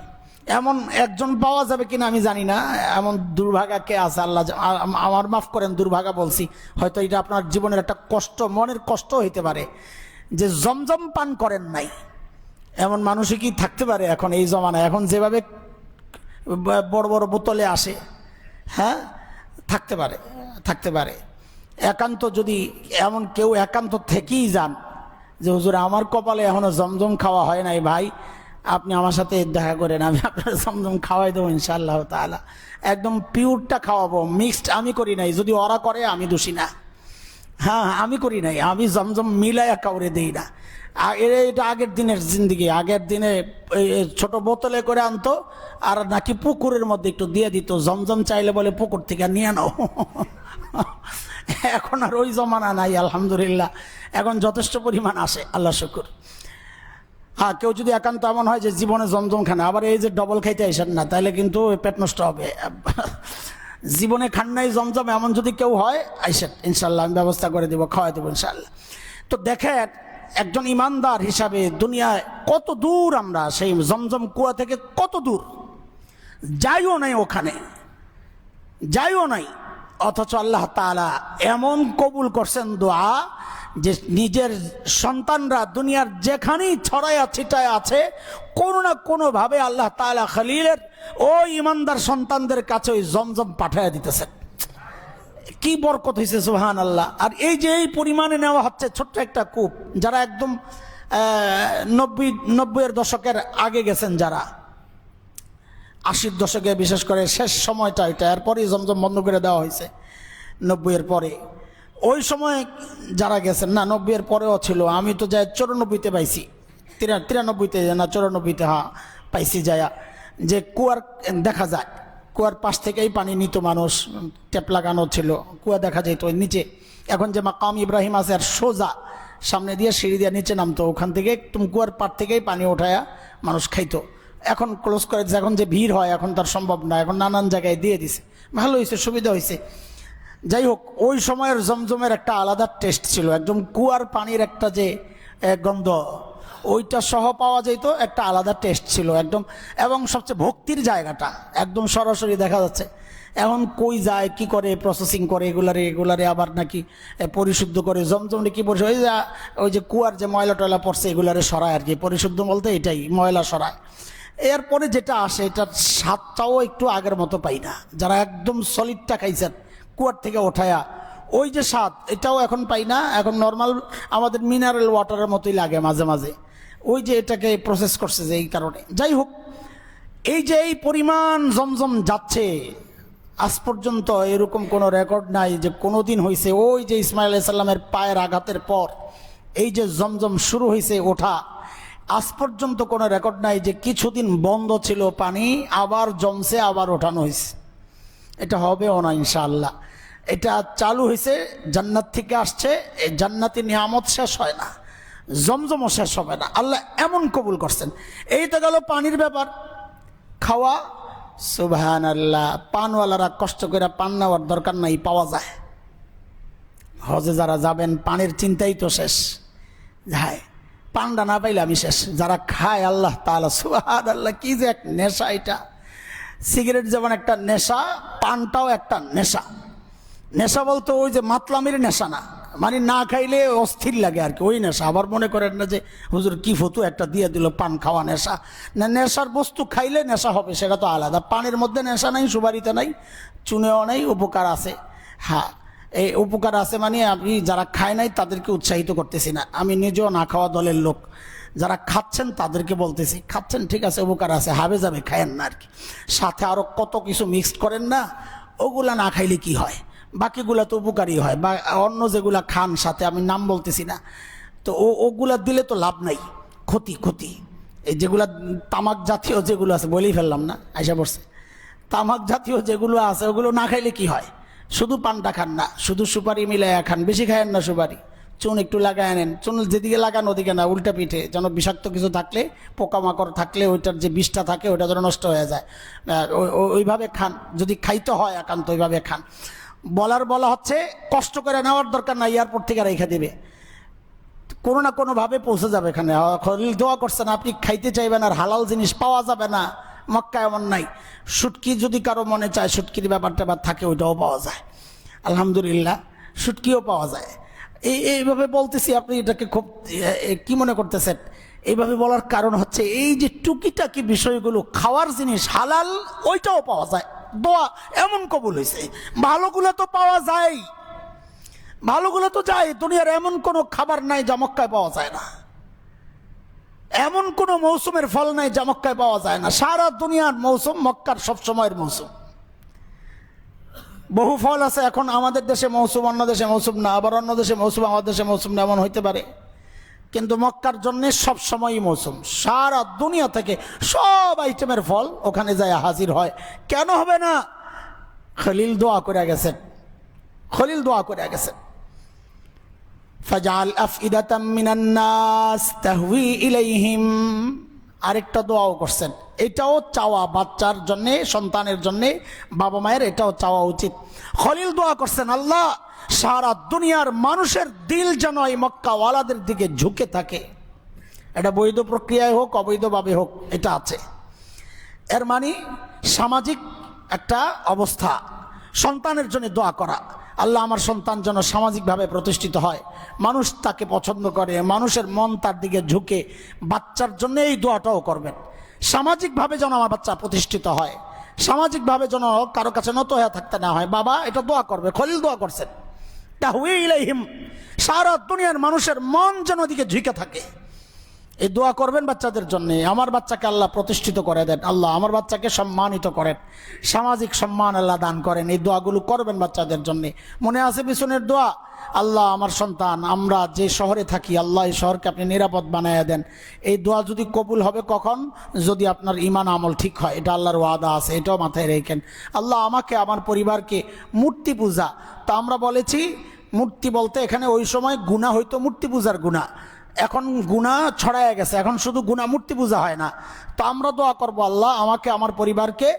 এমন একজন পাওয়া যাবে কিনা আমি জানি না, এমন দুর্ভাগা কে আছে আল্লাহ, আমার মাফ করেন দুর্ভাগা বলছি, হয়তো এটা আপনার জীবনের একটা কষ্ট, মনের কষ্ট হইতে পারে, যে জমজম পান করেন নাই। এমন মানুষই কি থাকতে পারে এখন এই জমানায়? এখন যেভাবে বড় বড় বোতলে আসে, হ্যাঁ, থাকতে পারে, থাকতে পারে। একান্ত যদি এমন কেউ একান্ত থেকেই যান যে হুজুর আমার কপালে এখনো জমজম খাওয়া হয় নাই, ভাই আপনি আমার সাথে দেখা করেন, আমি আপনার জমজম খাওয়াই দেবো ইনশাআল্লাহ তাআলা, একদম পিওরটা খাওয়াবো, মিক্সড আমি করি নাই। যদি ওরা করে আমি দোষী না, হ্যাঁ আমি করি নাই, আমি জমজম মিলাইয়া কাউরে দিই না। এটা আগের দিনের জিন্দিগি। আগের দিনে ছোট বোতলে করে আনতো, আর নাকি পুকুরের মধ্যে একটু দিয়ে দিত, জমজম চাইলে বলে পুকুর থেকে নিয়ে নাও। এখন আর ওই জমানা নাই, আলহামদুলিল্লাহ, এখন যথেষ্ট পরিমাণ আসে, আল্লাহ শুকুর। হ্যাঁ, কেউ যদি একান্ত এমন হয় যে জীবনে জমজম খান, আবার এই যে ডবল খাইতে আসেন না, তাহলে কিন্তু পেট নষ্ট হবে। জীবনে খান নাই জমজম এমন যদি কেউ হয়, আইসেন ইনশাল্লাহ, আমি ব্যবস্থা করে দেবো, খাওয়াই দেবো ইনশাল্লাহ। তো দেখেন, একজন ইমানদার হিসাবে দুনিয়ায় কত দূর আমরা, সেই জমজম কুয়া থেকে কত দূর, যাইও নাই, ওখানে যাইও নাই, অথচ আল্লাহ তাআলা এমন কবুল করছেন দোয়া, যে নিজের সন্তানরা দুনিয়ার যেখানেই ছড়ায়া ছিটায় আছে, কোনো না কোনোভাবে আল্লাহ তাআলা খলিলের ওই ইমানদার সন্তানদের কাছে ওই জমজম পাঠাইয়া দিতেছেন। কি বরকত হয়েছে, সুবহানাল্লাহ। আর এই যে এই পরিমাণে নেওয়া হচ্ছে, ছোট্ট একটা কূপ, যারা একদম 90-এর দশকের আগে গেছেন, যারা 80-র দশকে, বিশেষ করে শেষ সময়টা এটা, এরপরেই জমজম বন্ধ করে দেওয়া হয়েছে 90-এর পরে। ওই সময় যারা গেছেন, না 90-এর পরেও ছিল, আমি তো যাই 94-তে পাইছি, 93-তে না 94-তে, হ্যাঁ পাইছি যায়া, যে কুয়ার দেখা যায়, কুয়ার পাশ থেকেই পানি নিত মানুষ, ট্যাপ লাগানো ছিল, কুয়া দেখা যেত নিচে। এখন যে মাকাম ইব্রাহিম আছে, আর সোজা সামনে দিয়ে সিঁড়ি দিয়ে নিচে নামতো, ওখান থেকে একদম কুয়ার পাড় থেকেই পানি ওঠায়া মানুষ খাইতো। এখন ক্লোজ করে, এখন যে ভিড় হয় এখন তার সম্ভব না, এখন নানান জায়গায় দিয়ে দিছে, ভালো হয়েছে, সুবিধা হয়েছে। যাই হোক, ওই সময়ের জমজমের একটা আলাদা টেস্ট ছিল, একদম কুয়ার পানির একটা যে গন্ধ, ওইটা সহ পাওয়া যেত, একটা আলাদা টেস্ট ছিল একদম, এবং সবচেয়ে ভক্তির জায়গাটা একদম সরাসরি দেখা যাচ্ছে। এখন কই যায়, কি করে, প্রসেসিং করে, এগুলারে আবার নাকি পরিশুদ্ধ করে, জমজমে কি পরিশুদ্ধ, ওই যে কুয়ার যে ময়লা টয়লা পড়ছে এগুলারে সরায় আর কি, পরিশুদ্ধ বলতে এটাই, ময়লা সরায়। এরপরে যেটা আসে এটার স্বাদটাও একটু আগের মতো পাই না। যারা একদম সলিডটা খাইছেন কুয়ার থেকে ওঠায়া, ওই যে স্বাদ এটাও এখন পাই না। এখন নর্মাল আমাদের মিনারেল ওয়াটারের মতোই লাগে মাঝে মাঝে, ওই যে এটাকে প্রসেস করছে যে এই কারণে। যাই হোক, এই যে এই পরিমাণ জমজম যাচ্ছে, আজ পর্যন্ত এরকম কোনো রেকর্ড নাই যে কোনো দিন হয়েছে ওই যে ইসমাইল আলাইহিস সালামের পায়ের আঘাতের পর এই যে জমজম শুরু হয়েছে ওঠা, আজ পর্যন্ত কোনো রেকর্ড নাই যে কিছুদিন বন্ধ ছিল পানি, আবার জমছে, আবার ওঠানো হয়েছে। এটা হবেও না ইনশাআল্লাহ। এটা চালু হয়েছে, জান্নাত থেকে আসছে, এই জান্নাতি নিয়ামত শেষ হয় না, জমজমও শেষ হবে না। আল্লাহ এমন কবুল করছেন। এই তো গেল পানির ব্যাপার। খাওয়া, সুবহানাল্লাহ, পানওয়ালারা কষ্ট করে পান নেওয়ার দরকার নাই, পাওয়া যায়। হজে যারা যাবেন পানির চিন্তাই তো শেষ, যায় পানটা না পাইলে আমি শেষ। যারা খায় আল্লাহ তাআলা, সুবহানাল্লাহ, কি যে এক নেশা এটা। সিগারেট যেমন একটা নেশা, পানটাও একটা নেশা। নেশা বলতে ওই যে মাতলামির নেশা না, মানে না খাইলে অস্থির লাগে আর কি, ওই নেশা। আবার মনে করেন না যে হুজুর কি ফতু একটা দিয়ে দিল, পান খাওয়া নেশা না। নেশার বস্তু খাইলে নেশা হবে, সেটা তো আলাদা। পানের মধ্যে নেশা নাই, সুপারিতে নাই, চুনেও নাই, উপকার আছে। হ্যাঁ, এই উপকার আছে মানে আমি যারা খায় নাই তাদেরকে উৎসাহিত করতেছি না, আমি নিজেও না খাওয়া দলের লোক। যারা খাচ্ছেন তাদেরকে বলতেছি, খাচ্ছেন ঠিক আছে, উপকার আছে, হাবে যাবে খায়েন না আর কি। সাথে আরও কত কিছু মিক্সড করেন না, ওগুলা না খাইলে কি হয়, বাকিগুলা তো উপকারী হয়। বা অন্য যেগুলা খান সাথে, আমি নাম বলতেছি না, তো ওগুলা দিলে তো লাভ নাই, ক্ষতি ক্ষতি। এই যেগুলা তামাক জাতীয় যেগুলো আছে, বলেই ফেললাম না, আইসা পড়ছে, তামাক জাতীয় যেগুলো আছে ওগুলো না খাইলে কি হয়। শুধু পানটা খান না, শুধু সুপারি মিলাইয়া খান, বেশি খায়েন না সুপারি। চুন একটু লাগায় আনেন, চুন যেদিকে লাগান ওদিকে না, উল্টা পিঠে, যেন বিষাক্ত কিছু থাকলে, পোকামাকড় থাকলে ওইটার যে বিষটা থাকে ওইটা যেন নষ্ট হয়ে যায়, ওইভাবে খান। যদি খাইতে হয় একান্ত ওইভাবে খান। বলা হচ্ছে কষ্ট করে নেওয়ার দরকার নাই, এয়ারপোর্ট থেকে রেখে দেবে, কোনো না কোনোভাবে পৌঁছে যাবে এখানে। খলিল দোয়া করছেন, আপনি খাইতে চাইবেন আর হালাল জিনিস পাওয়া যাবে না, মক্কা এমন নাই। শুটকি যদি কারো মনে চায়, শুটকির ব্যাপারটা থাকে, ওইটাও পাওয়া যায়, আলহামদুলিল্লাহ, শুটকিও পাওয়া যায়। এইভাবে বলতেছি, আপনি এটাকে খুব কি মনে করতেছেন? এইভাবে বলার কারণ হচ্ছে এই যে টুকিটাকি বিষয়গুলো, খাওয়ার জিনিস হালাল, ওইটাও পাওয়া যায়। দোয়া এমন কবুল হয়েছে, ভালোগুলো তো পাওয়া যায়, ভালোগুলো তো যায়। দুনিয়ার এমন কোনো খাবার নাই যা মক্কায় পাওয়া যায় না, এমন কোনো মৌসুমের ফল নাই যা মক্কায় পাওয়া যায় না। সারা দুনিয়ার মৌসুম মক্কার সব সময়ের মৌসুম। বহু ফল আছে, এখন আমাদের দেশে মৌসুম, অন্য দেশে মৌসুম না, আবার অন্য দেশে মৌসুম, আমাদের দেশে মৌসুম না, এমন হইতে পারে। কিন্তু মক্কার জন্য সব সময়ই মৌসুম। সারা দুনিয়া থেকে সব আইটেমের ফল ওখানে যায় হাজির হয়। কেন হবে না? খলিল দোয়া করে গেছেন, খলিল দোয়া করে গেছেন, ফাজআল আফইদাতাম মিনান নাস তাহওয়ি ইলাইহিম। আরেকটা দোয়াও করছেন, এটাও চাওয়া, বাচ্চার জন্যে, সন্তানের জন্যে, বাবা মায়ের এটাও চাওয়া উচিত। খলিল দোয়া করছেন, আল্লাহ সারা দুনিয়ার মানুষের দিল যেন এই মক্কাওয়ালাদের দিকে ঝুঁকে থাকে। এটা বৈধ প্রক্রিয়ায় হোক, অবৈধভাবে হোক, এটা আছে। এর মানে সামাজিক একটা অবস্থা, সন্তানের জন্য দোয়া করা, আল্লাহ আমার সন্তান যেন সামাজিকভাবে প্রতিষ্ঠিত হয়, মানুষ তাকে পছন্দ করে, মানুষের মন তার দিকে ঝুঁকে। বাচ্চার জন্য এই দোয়াটাও করবেন, সামাজিকভাবে যেন আমার বাচ্চা প্রতিষ্ঠিত হয়, সামাজিকভাবে যেন কারো কাছে নত হয়ে থাকতে না হয়। বাবা এটা দোয়া করবে, খলিল দোয়া করছেন, তাহওয়ি ইলাইহিম, সারা দুনিয়ার মানুষের মন যেন দিকে ঝুঁকে থাকে। এই দোয়া করবেন বাচ্চাদের জন্য, আমার বাচ্চাকে আল্লাহ প্রতিষ্ঠিত করে দেন, আল্লাহ আমার বাচ্চাকে সম্মানিত করেন, সামাজিক সম্মান আল্লাহ দান করেন। এই দোয়াগুলো করবেন বাচ্চাদের জন্য। মনে আছে পিছনের দোয়া, আল্লাহ আমার সন্তান, আমরা যে শহরে থাকি, আল্লাহ এই শহরকে আপনি নিরাপদ বানাইয়া দেন। এই দোয়া যদি কবুল হবে কখন? যদি আপনার ঈমান আমল ঠিক হয়, এটা আল্লাহর ওয়াদা আছে, এটাও মাথায় রেখেন। আল্লাহ আমাকে, আমার পরিবারকে, মূর্তি পূজা, তা আমরা বলেছি মূর্তি বলতে এখানে ওই সময় গুনাহ হইতো, মূর্তি পূজার গুনাহ, এখন গুনাহ ছড়ায় গেছে, এখন শুধু গুনাহ, মূর্তি পূজা হয় না। তো আমরা দোয়া করবো, আল্লাহ আমাকে, আমার পরিবারকে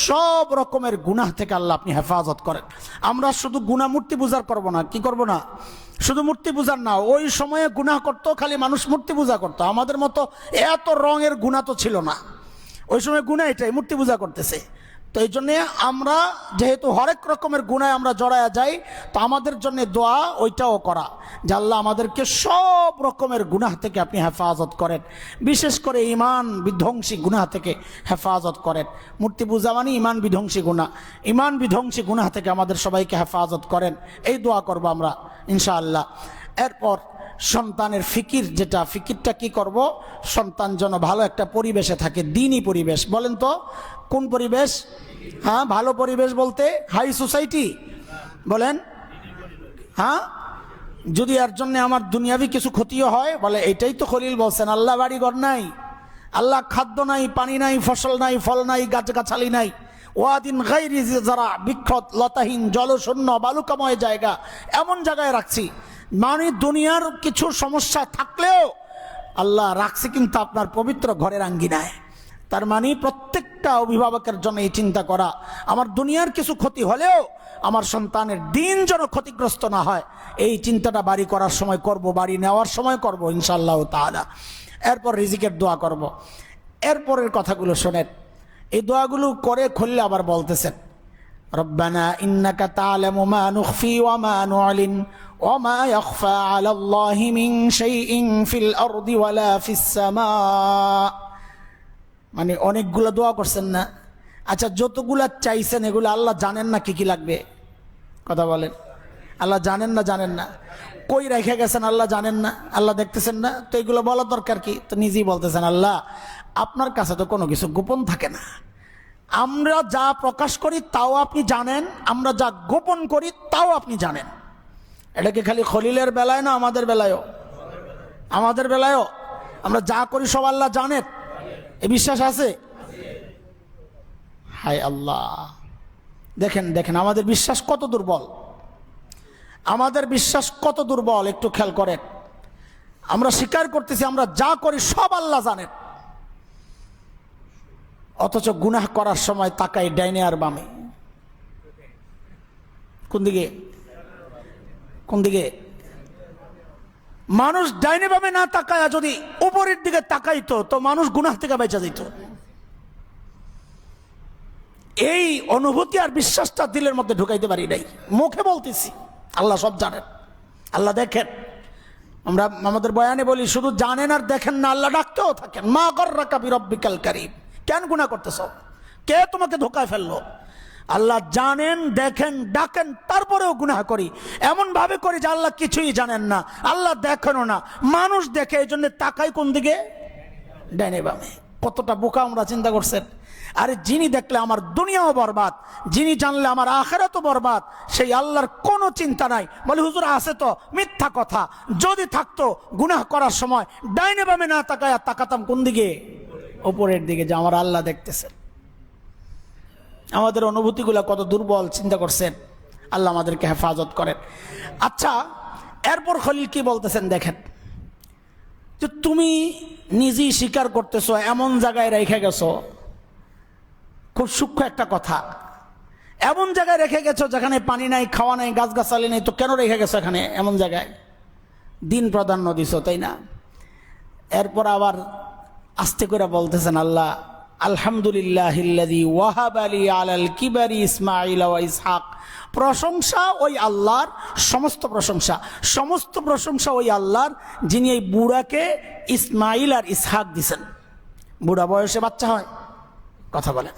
সব রকমের গুনাহ থেকে আল্লাহ আপনি হেফাজত করেন। আমরা শুধু গুনাহ মূর্তি পূজার করবো না, কি করবো না? শুধু মূর্তি পূজার না, ওই সময়ে গুনাহ করতো, খালি মানুষ মূর্তি পূজা করতো। আমাদের মতো এত রঙের গুনাহ তো ছিল না ওই সময়। গুনাহ এটাই, মূর্তি পূজা করতেছে। তো এই জন্যে আমরা যেহেতু হরেক রকমের গুনায় আমরা জড়ায়া যাই, তো আমাদের জন্য দোয়া ওইটাও করা যে আল্লাহ আমাদেরকে সব রকমের গুনাহ থেকে আপনি হেফাজত করেন, বিশেষ করে ঈমান বিধ্বংসী গুনাহ থেকে হেফাজত করেন। মূর্তি পূজা মানে ঈমান বিধ্বংসী গুনাহ, ঈমান বিধ্বংসী গুনাহ থেকে আমাদের সবাইকে হেফাজত করেন, এই দোয়া করব আমরা ইনশাআল্লাহ। এরপর সন্তানের ফিকির, যেটা ফিকিরটা কি করব, সন্তান যেন ভালো একটা পরিবেশে থাকে, দ্বীনি পরিবেশ। বলেন তো কোন পরিবেশ? হ্যাঁ, ভালো পরিবেশ বলতে হাই সোসাইটি বলেন। হ্যাঁ, যদি এর জন্য আমার দুনিয়াবি কিছু ক্ষতিও হয়, বলে এটাই তো খলিল বলছেন, আল্লাহ বাড়ি ঘর নাই, আল্লাহ খাদ্য নাই, পানি নাই, ফসল নাই, ফল নাই, গাছগাছালি নাই, ওয়াদিন গায়রি যারা বিক্ষত লতাহীন জলশূন্য বালুকাময় জায়গা, এমন জায়গায় রাখছি। মানে দুনিয়ার কিছু সমস্যা থাকলেও আল্লাহ রাখছি কিন্তু আপনার পবিত্র ঘরের আঙ্গিনায়। তার মানে প্রত্যেকটা অভিভাবকের জন্য এই চিন্তা করা, আমার দুনিয়ার কিছু ক্ষতি হলেও আমার সন্তানের দিন যেন ক্ষতিগ্রস্ত না হয়, এই চিন্তাটা বাড়ি করার সময় করব, বাড়ি নেওয়ার সময় করব ইনশাআল্লাহ তাআলা। এরপর রিজিকের দোয়া করব। এরপরের কথাগুলো শোনেন, এই দোয়াগুলো করে খুললে আবার বলতেছেন, রব্বানা ইন্নাকা তা'লামু মা নুখফি ওয়া মা নু'লিন ওয়া মা ইয়াখফা আলাল্লাহি মিন শাইইন ফিল আরদি ওয়ালা ফিস সামা। মানে অনেকগুলো দোয়া করছেন না? আচ্ছা, যতগুলা চাইছেন এগুলো আল্লাহ জানেন না কি কি লাগবে? কথা বলেন, আল্লাহ জানেন না? জানেন না? কই রেখে গেছেন আল্লাহ জানেন না? আল্লাহ দেখতেছেন না? তো এগুলো বলার দরকার কি? তো নিজেই বলতেছেন, আল্লাহ আপনার কাছে তো কোনো কিছু গোপন থাকে না, আমরা যা প্রকাশ করি তাও আপনি জানেন, আমরা যা গোপন করি তাও আপনি জানেন। এটা কি খালি খলিলের বেলায় না, আমাদের বেলায়ও? আমাদের বেলায়ও আমরা যা করি সব আল্লাহ জানেন, এই বিশ্বাস আছে? হায় আল্লাহ, দেখেন দেখেন আমাদের বিশ্বাস কত দুর্বল, আমাদের বিশ্বাস কত দুর্বল, একটু খেয়াল করেন। আমরা স্বীকার করতেছি আমরা যা করি সব আল্লাহ জানেন, অথচ গুনাহ করার সময় তাকাই ডাইনে আর বামে। কোন দিকে? কোন দিকে? মানুষ ডাইনে বামে না তাকায় যদি উপরের দিকে তাকাইতো তো মানুষ গুনাহ থেকে বেঁচে যেত। এই অনুভূতি আর বিশ্বাসটা দিলের মধ্যে ঢুকাইতে পারি নাই, মুখে বলতেছি আল্লাহ সব জানেন, আল্লাহ দেখেন। আমরা আমাদের বয়ানে বলি শুধু জানেন আর দেখেন না, আল্লাহ ডাকতেও থাকেন, মা গররাকা বিরব্বিকাল কারীম, কেন গুনাহ করতেছ, কে তোমাকে ধোকায় ফেললো? আল্লাহ জানেন, দেখেন, ডাকেন, তারপরেও গুনাহ করি, এমন ভাবে করি যে আল্লাহ কিছুই জানেন না, আল্লাহ দেখেনও না, মানুষ দেখে, এই জন্য তাকাই কোন দিকে? ডাইনে বামে। কতটা বোকা আমরা, চিন্তা করছেন? আরে যিনি দেখলে আমার দুনিয়াও বরবাদ, যিনি জানলে আমার আখিরাতও বরবাদ, সেই আল্লাহর কোনো চিন্তা নাই। বলে হুজুর আছে তো, মিথ্যা কথা, যদি থাকতো গুনাহ করার সময় ডাইনে বামে না তাকায় তাকাতাম কোন দিকে? উপরের দিকে, যে আমার আল্লাহ দেখতেছেন। আমাদের অনুভূতিগুলো কত দুর্বল, চিন্তা করছেন? আল্লাহ আমাদেরকে হেফাজত করেন। আচ্ছা, এরপর খলিল কি বলতেছেন দেখেন, যে তুমি নিজেই স্বীকার করতেছো এমন জায়গায় রেখে গেছো, খুব সূক্ষ্ম একটা কথা, এমন জায়গায় রেখে গেছো যেখানে পানি নাই, খাওয়া নাই, গাছগাছালি নেই, তো কেন রেখে গেছো এখানে এমন জায়গায়? দিন প্রাধান্য দিছো, তাই না? এরপর আবার আস্তে করে বলতেছেন, আল্লাহ আলহামদুলিল্লাহিল্লাযী ওয়াহাবা লি আলাল কিবারি ইসমাঈল ওয়া ইসহাক। প্রশংসা ওই আল্লাহর, সমস্ত প্রশংসা, সমস্ত প্রশংসা ওই আল্লাহর যিনি এই বুড়াকে ইসমাঈল আর ইসহাক দিছেন। বুড়া বয়সে বাচ্চা হয়? কথা বলেন,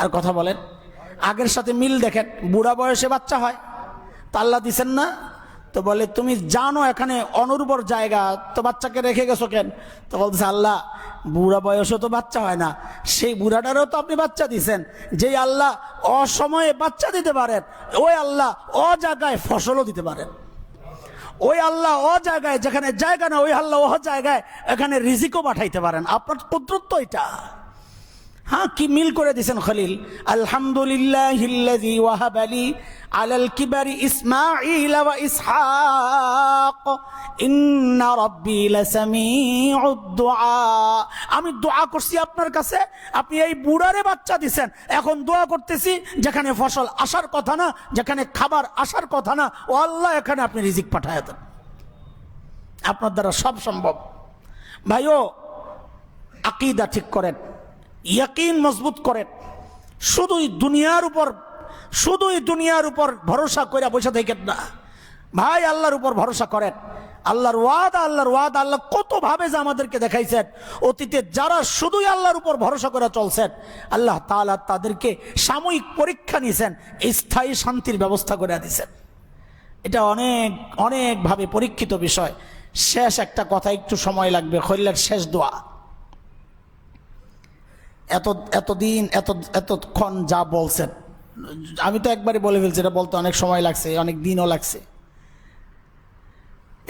আর কথা বলেন, আগের সাথে মিল দেখেন, বুড়া বয়সে বাচ্চা হয়, তা আল্লাহ দিছেন না? তো বলে তুমি জানো এখানে অনুর্বর জায়গা, তো বাচ্চাকে রেখে গেছো কেন? তো বলতেছে আল্লাহ বুড়া বয়সে তো বাচ্চা হয় না, সেই বুড়াটারও তো আপনি বাচ্চা দিছেন। যেই আল্লাহ অসময়ে বাচ্চা দিতে পারেন, ওই আল্লাহ ও জায়গায় ফসলও দিতে পারেন। ওই আল্লাহ ও জায়গায়, যেখানে জায়গা না ওই আল্লাহ ও জায়গায় এখানে রিজিকও পাঠাইতে পারেন। আপনার কুদরত তো এটা। হ্যাঁ, কি মিল করে দিয়েছেন খলিল, আলহামদুলিল্লাহিল্লাযী ওয়াহাবা লি আলাল কিবারি ইসমাঈল ওয়া ইসহাক। ইন্না রাব্বি লাসামিউদ দুআ। আমি দোয়া করছি আপনার কাছে, আপনি এই বুড়ারে বাচ্চা দিছেন, এখন দোয়া করতেছি যেখানে ফসল আসার কথা না, যেখানে খাবার আসার কথা না, ও আল্লাহ এখানে আপনি রিজিক পাঠায় দেন। আপনার দ্বারা সব সম্ভব। ভাইও, আকীদা ঠিক করেন, ইয়াকিন মজবুত করেন। শুধুই দুনিয়ার উপর ভরসা করে বসে থাকেন না ভাই, আল্লাহর উপর ভরসা করেন। আল্লাহর ওয়াদা, আল্লাহ কত ভাবে যে আমাদেরকে দেখাইছেন। অতীতে যারা শুধুই আল্লাহর উপর ভরসা করে চলছেন, আল্লাহ তাআলা তাদেরকে সাময়িক পরীক্ষা নিয়েছেন, স্থায়ী শান্তির ব্যবস্থা করে দিয়েছেন। এটা অনেক ভাবে পরীক্ষিত বিষয়। শেষ একটা কথা, একটু সময় লাগবে, খলিলের শেষ দোয়া। এতক্ষণ যা বলছেন, আমি তো একবারে বলে ফেলছি, এটা বলতে অনেক সময় লাগছে, অনেক দিনও লাগছে।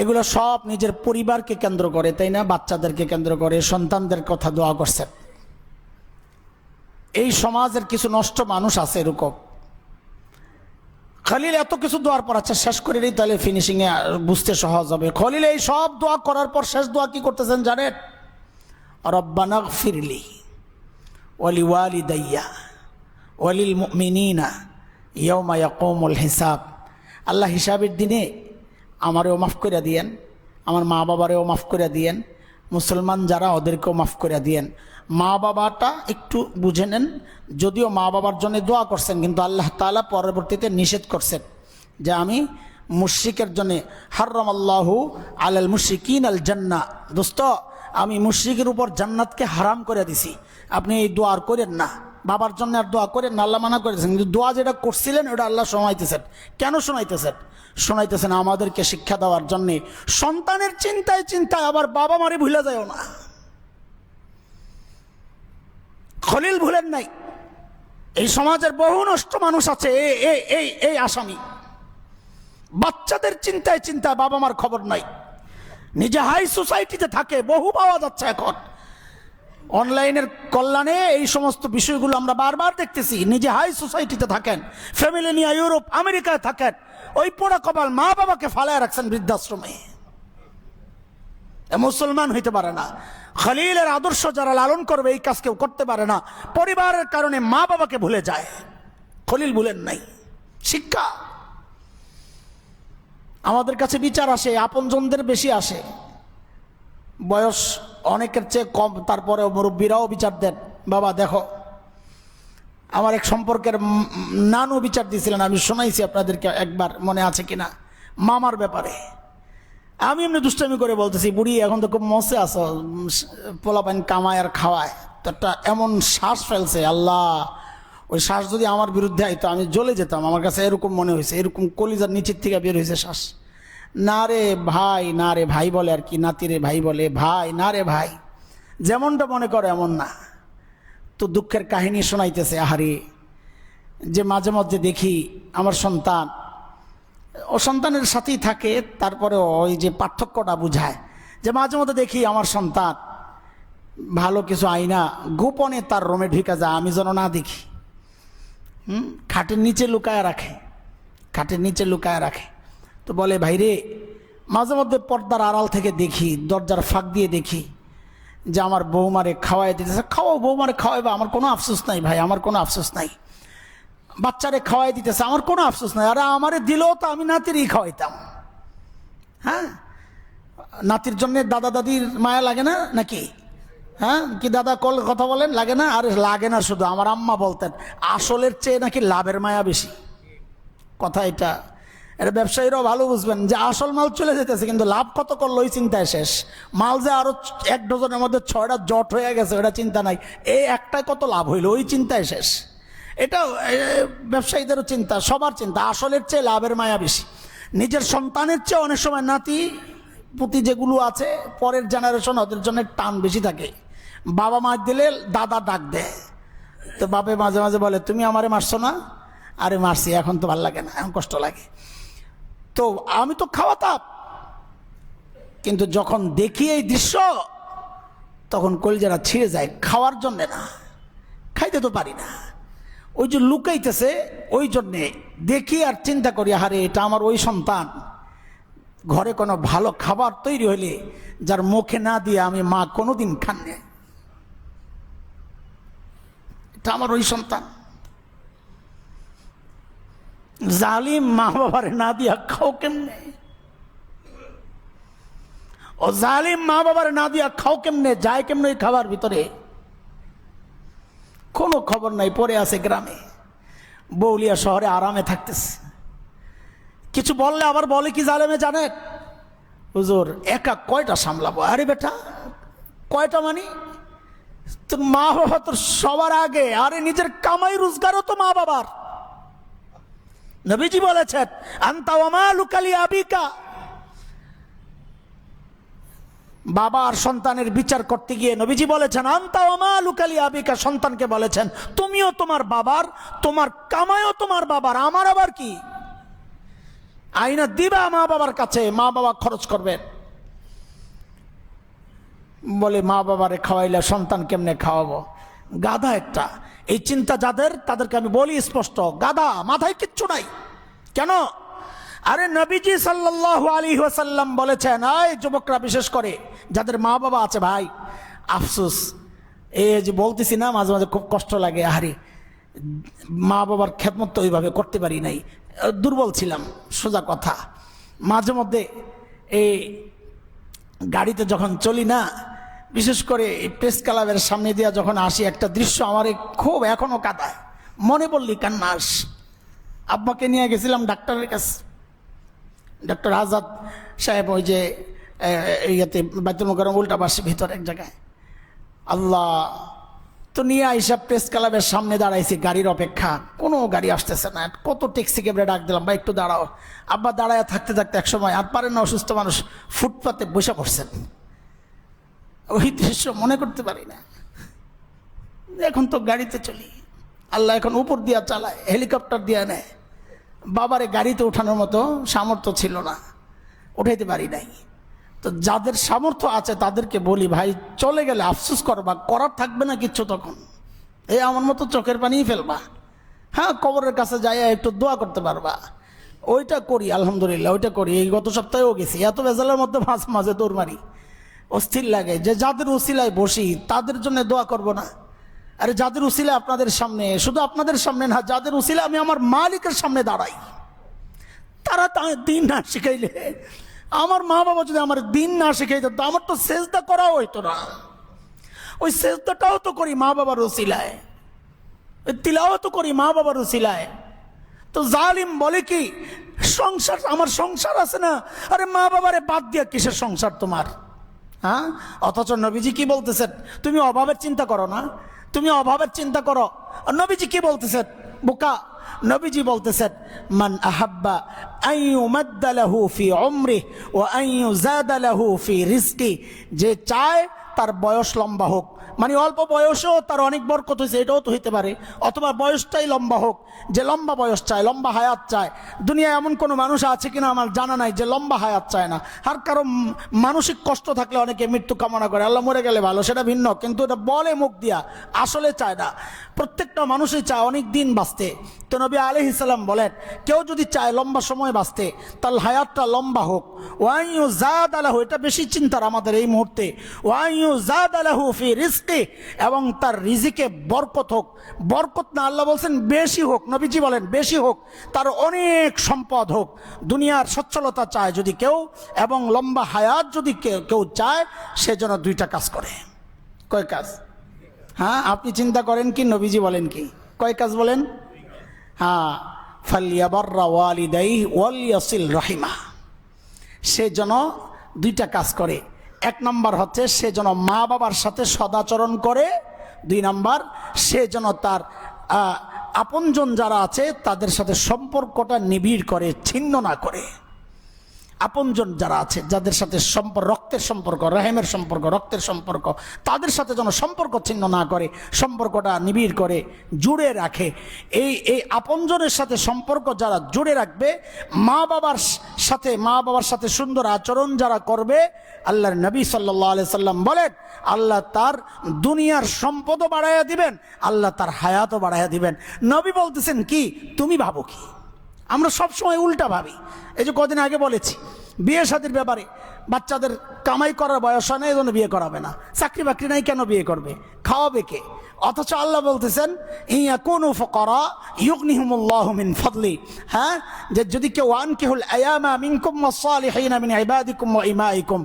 এগুলো সব নিজের পরিবারকে কেন্দ্র করে, তাই না? বাচ্চাদেরকে কেন্দ্র করে, সন্তানদের কথা দোয়া করছেন। এই সমাজের কিছু নষ্ট মানুষ আছে এরকম। খলিল এত কিছু দোয়ার পর, আচ্ছা শেষ করে নিই তাহলে ফিনিশিং এ বুঝতে সহজ হবে। খলিল এই সব দোয়া করার পর শেষ দোয়া কি করতেছেন জানেন? রব্বানা গফিরলি ওয়ালিওয়ালিদাইয়া ওয়ালিল মুমিনিনা ইয়াউমা ইয়াকুমুল হিসাব। আল্লাহ হিসাবের দিনে আমারেও মাফ করে দিয়েন, আমার মা বাবারেও মাফ করে দিয়েন, মুসলমান যারা ওদেরকেও মাফ করে দিয়েন। মা বাবাটা একটু বুঝে নেন, যদিও মা বাবার জন্য দোয়া করছেন, কিন্তু আল্লাহ তাআলা পরবর্তীতে নিষেধ করছেন যে আমি মুশরিকের জন্য, হারামাল্লাহু আলাল মুশরিকিন আল জান্নাহ, দোস্ত আমি মুশরিকের উপর জান্নাতকে হারাম করে দিছি, আপনি এই দোয়া আর করেন না, বাবার জন্য আর দোয়া করেন না, আল্লাহ মানা করেছেন। কিন্তু দোয়া যেটা করছিলেন ওটা আল্লাহ শোনাইতেছেন। কেন শোনাইতেছেন? আমাদেরকে শিক্ষা দেওয়ার জন্যে। সন্তানের চিন্তায় আবার বাবা মারে ভুলে যায়ও না। খলিল ভুলেন নাই। এই সমাজের বহু নষ্ট মানুষ আছে এই আসামি। বাচ্চাদের চিন্তায় বাবা মার খবর নাই, নিজে হাই সোসাইটিতে থাকে, বহু পাওয়া যাচ্ছে এখন। অনলাইনের কল্যাণে এই সমস্ত বিষয়গুলো আমরা বারবার দেখতেছি। নিজে হাই সোসাইটিতে থাকেন, ফ্যামিলি নিয়ে ইউরোপ আমেরিকায় থাকেন, ওই পোড়া কপাল মা বাবাকে ফালায় রাখছেন বৃদ্ধাশ্রমে। মুসলমান হইতে পারে না। খলিলের আদর্শ যারা লালন করবে এই কাজ কেউ করতে পারে না। পরিবারের কারণে মা বাবাকে ভুলে যায়, খলিল ভুলেন নাই। শিক্ষা আমাদের কাছে বিচার আসে, আপনজনদের বেশি আসে, বয়স অনেকের চেয়ে কম, তারপরে মুরব্বীরাও বিচার দেন। বাবা দেখো, আমার এক সম্পর্কের নানু বিচার দিয়েছিলেন, আমি শোনাইছি আপনাদেরকে একবার, মনে আছে কিনা, মামার ব্যাপারে। আমি এমনি দুষ্টামি করে বলতেছি, বুড়ি এখন তো খুব মসে আছো, পোলাপাইন কামায় আর খাওয়ায়, তো একটা এমন শ্বাস ফেলছে, আল্লাহ ওই শ্বাস যদি আমার বিরুদ্ধে আইতো আমি জ্বলে যেতাম। আমার কাছে এরকম মনে হয়েছে, এরকম কলিজার নিচের থেকে বের হয়েছে শ্বাস। না রে ভাই বলে আর কি, নাতিরে ভাই বলে, ভাই না রে ভাই, যেমনটা মনে করে এমন না। তো দুঃখের কাহিনী শোনাইতেছে, আহারে, যে মাঝে মধ্যে দেখি আমার সন্তান, ও সন্তানের সাথেই থাকে, তারপরে ওই যে পার্থক্যটা বুঝায়, যে মাঝে মধ্যে দেখি আমার সন্তান ভালো কিছু আইনা গোপনে তার রুমে ঢুকে যায়, আমি যেন না দেখি। খাটের নিচে লুকায় রাখে। তো বলে, ভাইরে, মাঝে মধ্যে পর্দার আড়াল থেকে দেখি, দরজার ফাঁক দিয়ে দেখি যে আমার বৌমারে খাওয়াই দিতেছে। খাওয়াও, বৌমারে খাওয়াইবা, আমার কোনো আফসোস নাই ভাই, আমার কোনো আফসোস নাই। বাচ্চারে খাওয়াই দিতেছে, আমার কোনো আফসোস নাই। আরে আমারে দিলেও তো আমি নাতিরই খাওয়াইতাম। হ্যাঁ, নাতির জন্য দাদা দাদির মায়া লাগে না নাকি? হ্যাঁ, কি দাদা কথা বলেন, লাগে না? আরে লাগে না, শুধু আমার আম্মা বলতেন আসলের চেয়ে নাকি লাভের মায়া বেশি। কথা এটা ব্যবসায়ীরাও ভালো বুঝবেন, যে আসল মাল চলে যেতেছে, কিন্তু লাভ কত করলো ওই চিন্তায় শেষ। মাল যে আরো 1 ডজনের মধ্যে 6টা জট হয়ে গেছে ওটা চিন্তা নাই, এই একটাই কত লাভ হইলো ওই চিন্তায় শেষ। এটা ব্যবসায়ীদেরও চিন্তা, সবার চিন্তা, আসলের চেয়ে লাভের মায়া বেশি। নিজের সন্তানের চেয়ে অনেক সময় নাতি পুতি যেগুলো আছে পরের জেনারেশন, ওদের জন্য টান বেশি থাকে। বাবা মার দিলে দাদা ডাক দেয়, তো বাপে মাঝে মাঝে বলে, তুমি আমারে মারছো না? আরে মারছি, এখন তো ভাল লাগে না, এখন কষ্ট লাগে। তো আমি তো খাওয়াতাম, কিন্তু যখন দেখি এই দৃশ্য তখন কলিজারা ছিঁড়ে যায়। খাওয়ার জন্যে না, খাইতে তো পারি না, ওই যে লুকাইতেছে, ওই জন্যে দেখি আর চিন্তা করি, আরে এটা আমার ওই সন্তান ঘরে কোনো ভালো খাবার তৈরি হইলে যার মুখে না দিয়ে আমি মা কোনোদিন খাননি, এটা আমার ওই সন্তান। জালিম মা বাবারে না দিয়া খাও কেমনে? ও জালিম মা বাবারে না দিয়া খাও কেমনে? যায় কেমনে ওই খাবার ভিতরে? কোনো খবর নাই, পড়ে আছে গ্রামে, বউলিয়া শহরে আরামে থাকতেছে। কিছু বললে আবার বলে কি জালেমে জানেন, হুজুর একা কয়টা সামলাবো? আরে বেটা কয়টা মানি, তোর মা বাবা তোর সবার আগে। আরে নিজের কামাই রোজগারও তো মা বাবার। নবীজি বলেছেন আনতা ওয়া মালুকা লিআবিকা, বাবা আর সন্তানের বিচার করতে গিয়ে নবীজি বলেছেন আনতা ওয়া মালুকা লিআবিকা, সন্তানকে বলেছেন তুমিও তোমার বাবার, তোমার কামাইও তোমার বাবার, আমার আবার কি? আইনা দিবা মা বাবার কাছে, মা বাবা খরচ করবেন। বলে মা বাবারে খাওয়াইলে সন্তান কেমনে খাওয়াবো? গাধা একটা। এই চিন্তা যাদের, তাদেরকে আমি বলি স্পষ্ট, গাধা, মাথায় কিচ্ছু নাই। কেন? আরে নবীজি সাল্লাল্লাহু আলাইহি ওয়াসাল্লাম বলেছেন, এই যুবকরা বিশেষ করে যাদের মা বাবা আছে, ভাই আফসোস, এই যে বলতেছি না, মাঝে মাঝে খুব কষ্ট লাগে। আরে মা বাবার খেদমত তো ওইভাবে করতে পারি নাই, দুর্বল ছিলাম, সোজা কথা। মাঝে মধ্যে এই গাড়িতে যখন চলি না, বিশেষ করে এই প্রেস ক্লাবের সামনে দিয়ে যখন আসি, একটা দৃশ্য আমার খুব এখনো কাঁদায়, মনে পড়লি কান্না আস। আব্বাকে নিয়ে গেছিলাম ডাক্তারের কাছে, ডক্টর আজাদ সাহেব, ওই যে ইয়াতে বাইতুল মুকাররম উল্টা পাশে ভিতর এক জায়গায়। আল্লাহ, তো নিয়ে আইসা প্রেস ক্লাবের সামনে দাঁড়াইছি, গাড়ির অপেক্ষা, কোনো গাড়ি আসতেছে না। কত ট্যাক্সি ক্যাবরে ডাক দিলাম, ভাই একটু দাঁড়াও। আব্বা দাঁড়ায় থাকতে থাকতে এক সময় আর পারেন না, অসুস্থ মানুষ, ফুটপাতে বসে পড়ছেন। ওই দৃশ্য মনে করতে পারি না। এখন তো গাড়িতে চলি, আল্লাহ এখন উপর দিয়া চালায়, হেলিকপ্টার দিয়া নেয়। বাবারে গাড়িতে ওঠানোর মতো সামর্থ্য ছিল না, উঠাইতে পারি নাই। তো যাদের সামর্থ্য আছে তাদেরকে বলি, ভাই চলে গেলে আফসোস করবা, করার থাকবে না কিচ্ছু তখন। এই আমার মতো চোখের পানিই ফেলবা। হ্যাঁ, কবরের কাছে যাই একটু দোয়া করতে পারবা, ওইটা করি, আলহামদুলিল্লাহ ওইটা করি। এই গত সপ্তাহেও গেছি, এত বেজালের মধ্যে মাঝে মাঝে দৌড় মারি, অস্থির লাগে যে যাদের উসিলায় বসি তাদের জন্য দোয়া করব না। আরে যাদের উসিলায় আপনাদের সামনে, শুধু আপনাদের সামনে না, যাদের উসিলায় আমি আমার মালিকের সামনে দাঁড়াই, তারা দিন না শিখাইলে, আমার মা বাবা যদি আমার দিন না শিখাইতো, তো আমার তো সেজদা করাও হইতো না। ওই সেজদাটাও তো করি মা বাবার উসিলায়, তিলাওয়াত তো করি মা বাবার উসিলায়। তো জালিম বলে কি, সংসার, আমার সংসার আছে না, আরে মা বাবারে বাদ দিয়া কিসের সংসার তোমার? হ্যাঁ, অথচ নবীজি কি বলতেছেন, তুমি অভাবের চিন্তা করো না, তুমি অভাবের চিন্তা করো। নবীজি কি বলতেছেন? বোকা, নবীজি বলতেছেন মান আহাব্বা আন ইউমাদ্দা লাহু ফি উমরিহি ওয়া আন ইউযাদা লাহু ফি রিজকি, যে চায় তার বয়স লম্বা হোক, মানে অল্প বয়সেও তার অনেক বরকত হয়েছে, এটাও তো হইতে পারে, অথবা বয়সটাই লম্বা হোক, যে লম্বা বয়স চায়, লম্বা হায়াত চায়। দুনিয়ায় এমন কোনো মানুষ আছে কিনা আমার জানা নাই যে লম্বা হায়াত চায় না। আর কারো মানসিক কষ্ট থাকলে অনেকে মৃত্যু কামনা করে, আল্লাহ মরে গেলে ভালো, সেটা ভিন্ন, কিন্তু এটা বলে মুখ দিয়া, আসলে চায় না। প্রত্যেকটা মানুষই চায় অনেক দিন বাঁচতে। তো নবী আলাইহিস সালাম বলেন, কেউ যদি চায় লম্বা সময় বাঁচতে, তার হায়াতটা লম্বা হোক। ওয়া ইউযাদা লাহু, এটা বেশি চিন্তার আমাদের এই মুহূর্তে, ওয়া ইউযাদা লাহু ফি রিজকি, এবং তার রিজিকে বরকত হোক। বরকত না, আল্লাহ বলছেন বেশি হোক, নবীজি বলেন বেশি হোক, তার অনেক সম্পদ হোক। দুনিয়ার সচ্ছলতা চায় যদি কেউ, এবং লম্বা হায়াত যদি কেউ চায়, সে যেন দুইটা কাজ করে। কয় কাজ? হ্যাঁ, আপনি চিন্তা করেন কি, নবীজি বলেন কি, কয় কাজ বলেন? হ্যাঁ, ফালিয়াবাররা ওয়ালিদাইহি ওয়ালিয়াসিল রাহিমা, সে যেন দুইটা কাজ করে। এক নম্বর হচ্ছে সে যেন মা বাবার সাথে সদাচরণ করে, দুই নম্বর সে যেন তার আপনজন যারা আছে তাদের সাথে সম্পর্কটা নিবিড় করে, ছিন্ন না করে। আপনজন যারা আছে, যাদের সাথে রক্তের সম্পর্ক, রাহিমের সম্পর্ক, রক্তের সম্পর্ক, তাদের সাথে যেন সম্পর্ক ছিন্ন না করে, সম্পর্কটা নিবিড় করে, জুড়ে রাখে। এই আপনজনের সাথে সম্পর্ক যারা জুড়ে রাখবে, মা বাবার সাথে সুন্দর আচরণ যারা করবে, আল্লাহর নবী সাল্লাল্লাহু আলাইহি সাল্লাম বলেন, আল্লাহ তার দুনিয়ার সম্পদও বাড়াইয়া দিবেন, আল্লাহ তার হায়াতও বাড়াইয়া দিবেন। নবী বলতেছেন কি, তুমি ভাবো কি? আমরা সবসময় উল্টা ভাবি। এই যে কদিন আগে বলেছি, বিয়ে শাদীর ব্যাপারে বাচ্চাদের কামাই করার বয়স হয় না, এই জন্য বিয়ে করাবে না। চাকরি বাকরি নাই, কেন বিয়ে করবে? খাওয়াবে কে? অথচ আল্লাহ বলতেছেন ইয়াকুনু ফুকারা ইউগনিহুমুল্লাহু মিন ফাদলি। হ্যাঁ, যে যদি কেউ আনকিহুল আয়ামা মিনকুম ওয়াস-সালিহিনা মিন ইবাদিকুম ওয়া ইমাইকুম,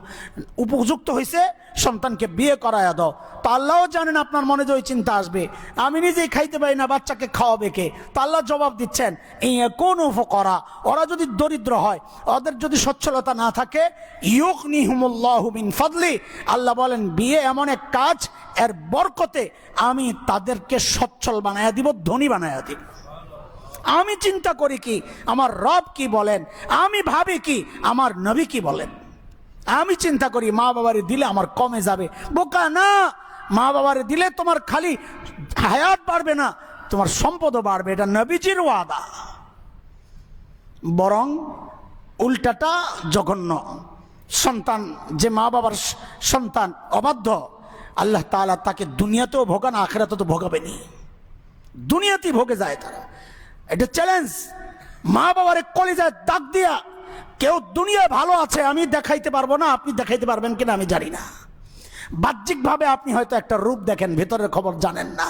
উপযুক্ত হয়েছে সন্তানকে বিয়ে করায়া দাও। তো আল্লাহও জানেন আপনার মনে যে ওই চিন্তা আসবে, আমি নিজেই খাইতে পারি না, বাচ্চাকে খাওয়াবে কে? তো আল্লাহ জবাব দিচ্ছেন ইয়াকুনু ফুকারা, ওরা যদি দরিদ্র হয়, ওদের যদি সচ্ছলতা না থাকে, ইউগনিহুমুল্লাহু মিন ফাদলি, আল্লাহ বলেন বিয়ে এমন এক কাজ, এর বরকতে আমি তাদেরকে সচ্ছল বানায়া দিব, ধনী বানায়া দিব। আমি চিন্তা করি কি আমার রব কি বলেন, আমি ভাবি কি আমার নবী কি বলেন। আমি চিন্তা করি মা বাবারে দিলে আমার কমে যাবে, বোকা না। মা বাবারে দিলে তোমার খালি হায়াত বাড়বে না, তোমার সম্পদও বাড়বে, এটা নবীজির ওয়াদা। বরং উল্টাটা জঘন্য। সন্তান, যে মা বাবার সন্তান অবাধ্য, আল্লাহ তাআলা তাকে দুনিয়াতেও ভোগান, আখিরাতে তো ভোগাবেনি, দুনিয়াতেই ভোগে যায় তারা। এটা চ্যালেঞ্জ। মা বাবার কলিজায় দাগ দিয়া কেউ দুনিয়া ভালো আছে আমি দেখাইতে পারবো না, আপনি দেখাইতে পারবেন কিনা আমি জানি না। বাহ্যিকভাবে আপনি হয়তো একটা রূপ দেখেন, ভেতরের খবর জানেন না।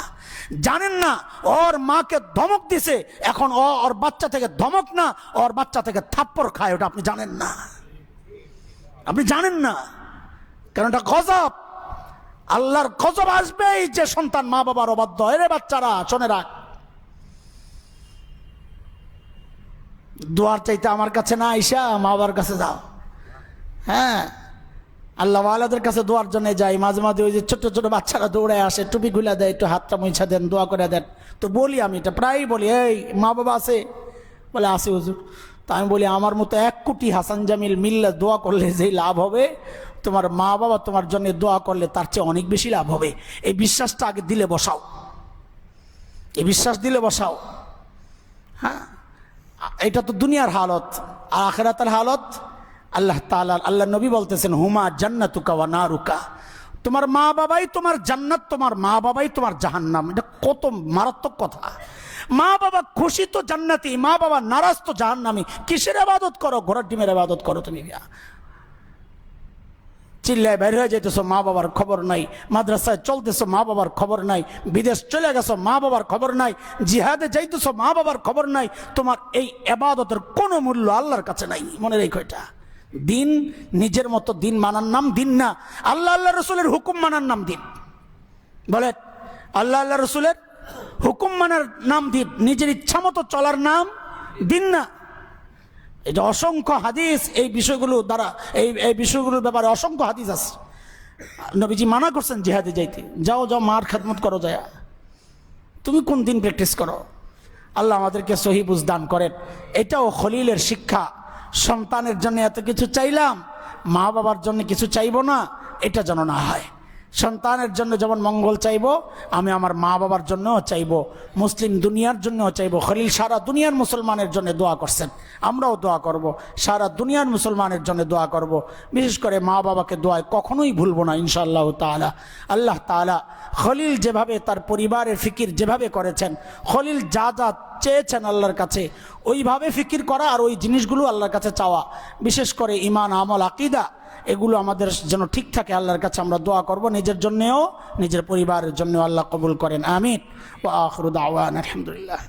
জানেন না ওর মাকে ধমক দিছে, এখন ওর বাচ্চা থেকে ধমক না, ওর বাচ্চা থেকে থাপ্পড় খায়, ওটা আপনি জানেন না। আপনি জানেন না, কারণ এটা গজব। আল্লাহর গজব আসবেই যে সন্তান মা বাবার অবাধ্য। এরে বাচ্চারা শোনে রাখ, দোয়ার চাইতে আমার কাছে না আইসা মা বাবার কাছে যাও। হ্যাঁ, আল্লাহ ওয়ালাদের কাছে দোয়ার জন্য যাই। মাঝে মাঝে ওই যে ছোট ছোট বাচ্চারা দৌড়ায় আসে, টুপি খুলে দেয়, একটু হাতটা মুছা দেন, দোয়া করে দেন। তো বলি আমি এটা প্রায়ই বলি, এই মা বাবা আছে? বলে আছে হুজুর। তা আমি বলি আমার মতো 1 কোটি হাসান জামিল মিল্লা দোয়া করলে যেই লাভ হবে, তোমার মা বাবা তোমার জন্য দোয়া করলে তার চেয়ে অনেক বেশি লাভ হবে। এই বিশ্বাসটা আগে দিলে বসাও, এই বিশ্বাস দিলে বসাও। হ্যাঁ, এটা তো দুনিয়ার হালত। আর আখিরাতের হালত আল্লাহ তাআলা, আল্লাহ নবী বলতেছেন হুমা জান্নাতুকা ওয়া নারুকা, তোমার মা বাবাই তোমার জান্নাত, তোমার মা বাবাই তোমার জাহান্নাম। এটা কত মারাত্মক কথা। মা বাবা খুশি তো জান্নাতি, মা বাবা নারাজ তো জাহান্নামী। কিসের ইবাদত করো? ঘোড়ার ডিমের ইবাদত করো তুমি। চিল্লায় বের হয়ে যাইতেছো, মা বাবার খবর নাই। মাদ্রাসায় চলতেছো, মা বাবার খবর নাই। বিদেশ চলে গেছো, মা বাবার খবর নাই। জিহাদে যাইতেছো, মা বাবার খবর নাই। তোমার এই ইবাদতের কোনো মূল্য আল্লাহর কাছে নাই। মনে রেখো এটা। দিন নিজের মতো দিন মানার নাম দিন না, আল্লাহ আল্লাহ রসুলের হুকুম মানার নাম দিন। বলে আল্লাহ আল্লাহ রসুলের হুকুম মানার নাম দিন, নিজের ইচ্ছা মতো চলার নাম দিন না। এটা অসংখ্য হাদিস এই বিষয়গুলো দ্বারা, এই বিষয়গুলোর ব্যাপারে অসংখ্য হাদিস আছে। নবীজি মানা করছেন জিহাদে যাইতে। যাও যাও, মার খেদমত করো, যায় তুমি কোন দিন প্র্যাকটিস করো। আল্লাহ আমাদেরকে সহি বুঝ দান করেন। এটাও খলিলের শিক্ষা। সন্তানের জন্য এত কিছু চাইলাম, মা বাবার জন্য কিছু চাইবো না, এটা যেন না হয়। সন্তানের জন্য যেমন মঙ্গল চাইবো, আমি আমার মা বাবার জন্যও চাইবো, মুসলিম দুনিয়ার জন্যও চাইবো। খলিল সারা দুনিয়ার মুসলমানের জন্য দোয়া করছেন, আমরাও দোয়া করব, সারা দুনিয়ার মুসলমানের জন্য দোয়া করব। বিশেষ করে মা বাবাকে দোয়ায় কখনোই ভুলবো না ইনশাআল্লাহ তাআলা। আল্লাহ তাআলা খলিল যেভাবে তার পরিবারের ফিকির যেভাবে করেছেন, খলিল যা যা চেয়েছেন আল্লাহর কাছে ওইভাবে ফিকির করা, আর ওই জিনিসগুলো আল্লাহর কাছে চাওয়া। বিশেষ করে ঈমান, আমল, আকীদা, এগুলো আমাদের যেন ঠিক থাকে আল্লাহর কাছে আমরা দোয়া করব, নিজের জন্যও নিজের পরিবারের জন্য। আল্লাহ কবুল করেন, আমিন। ওয়া আখিরু দাওয়ানা আলহামদুলিল্লাহ।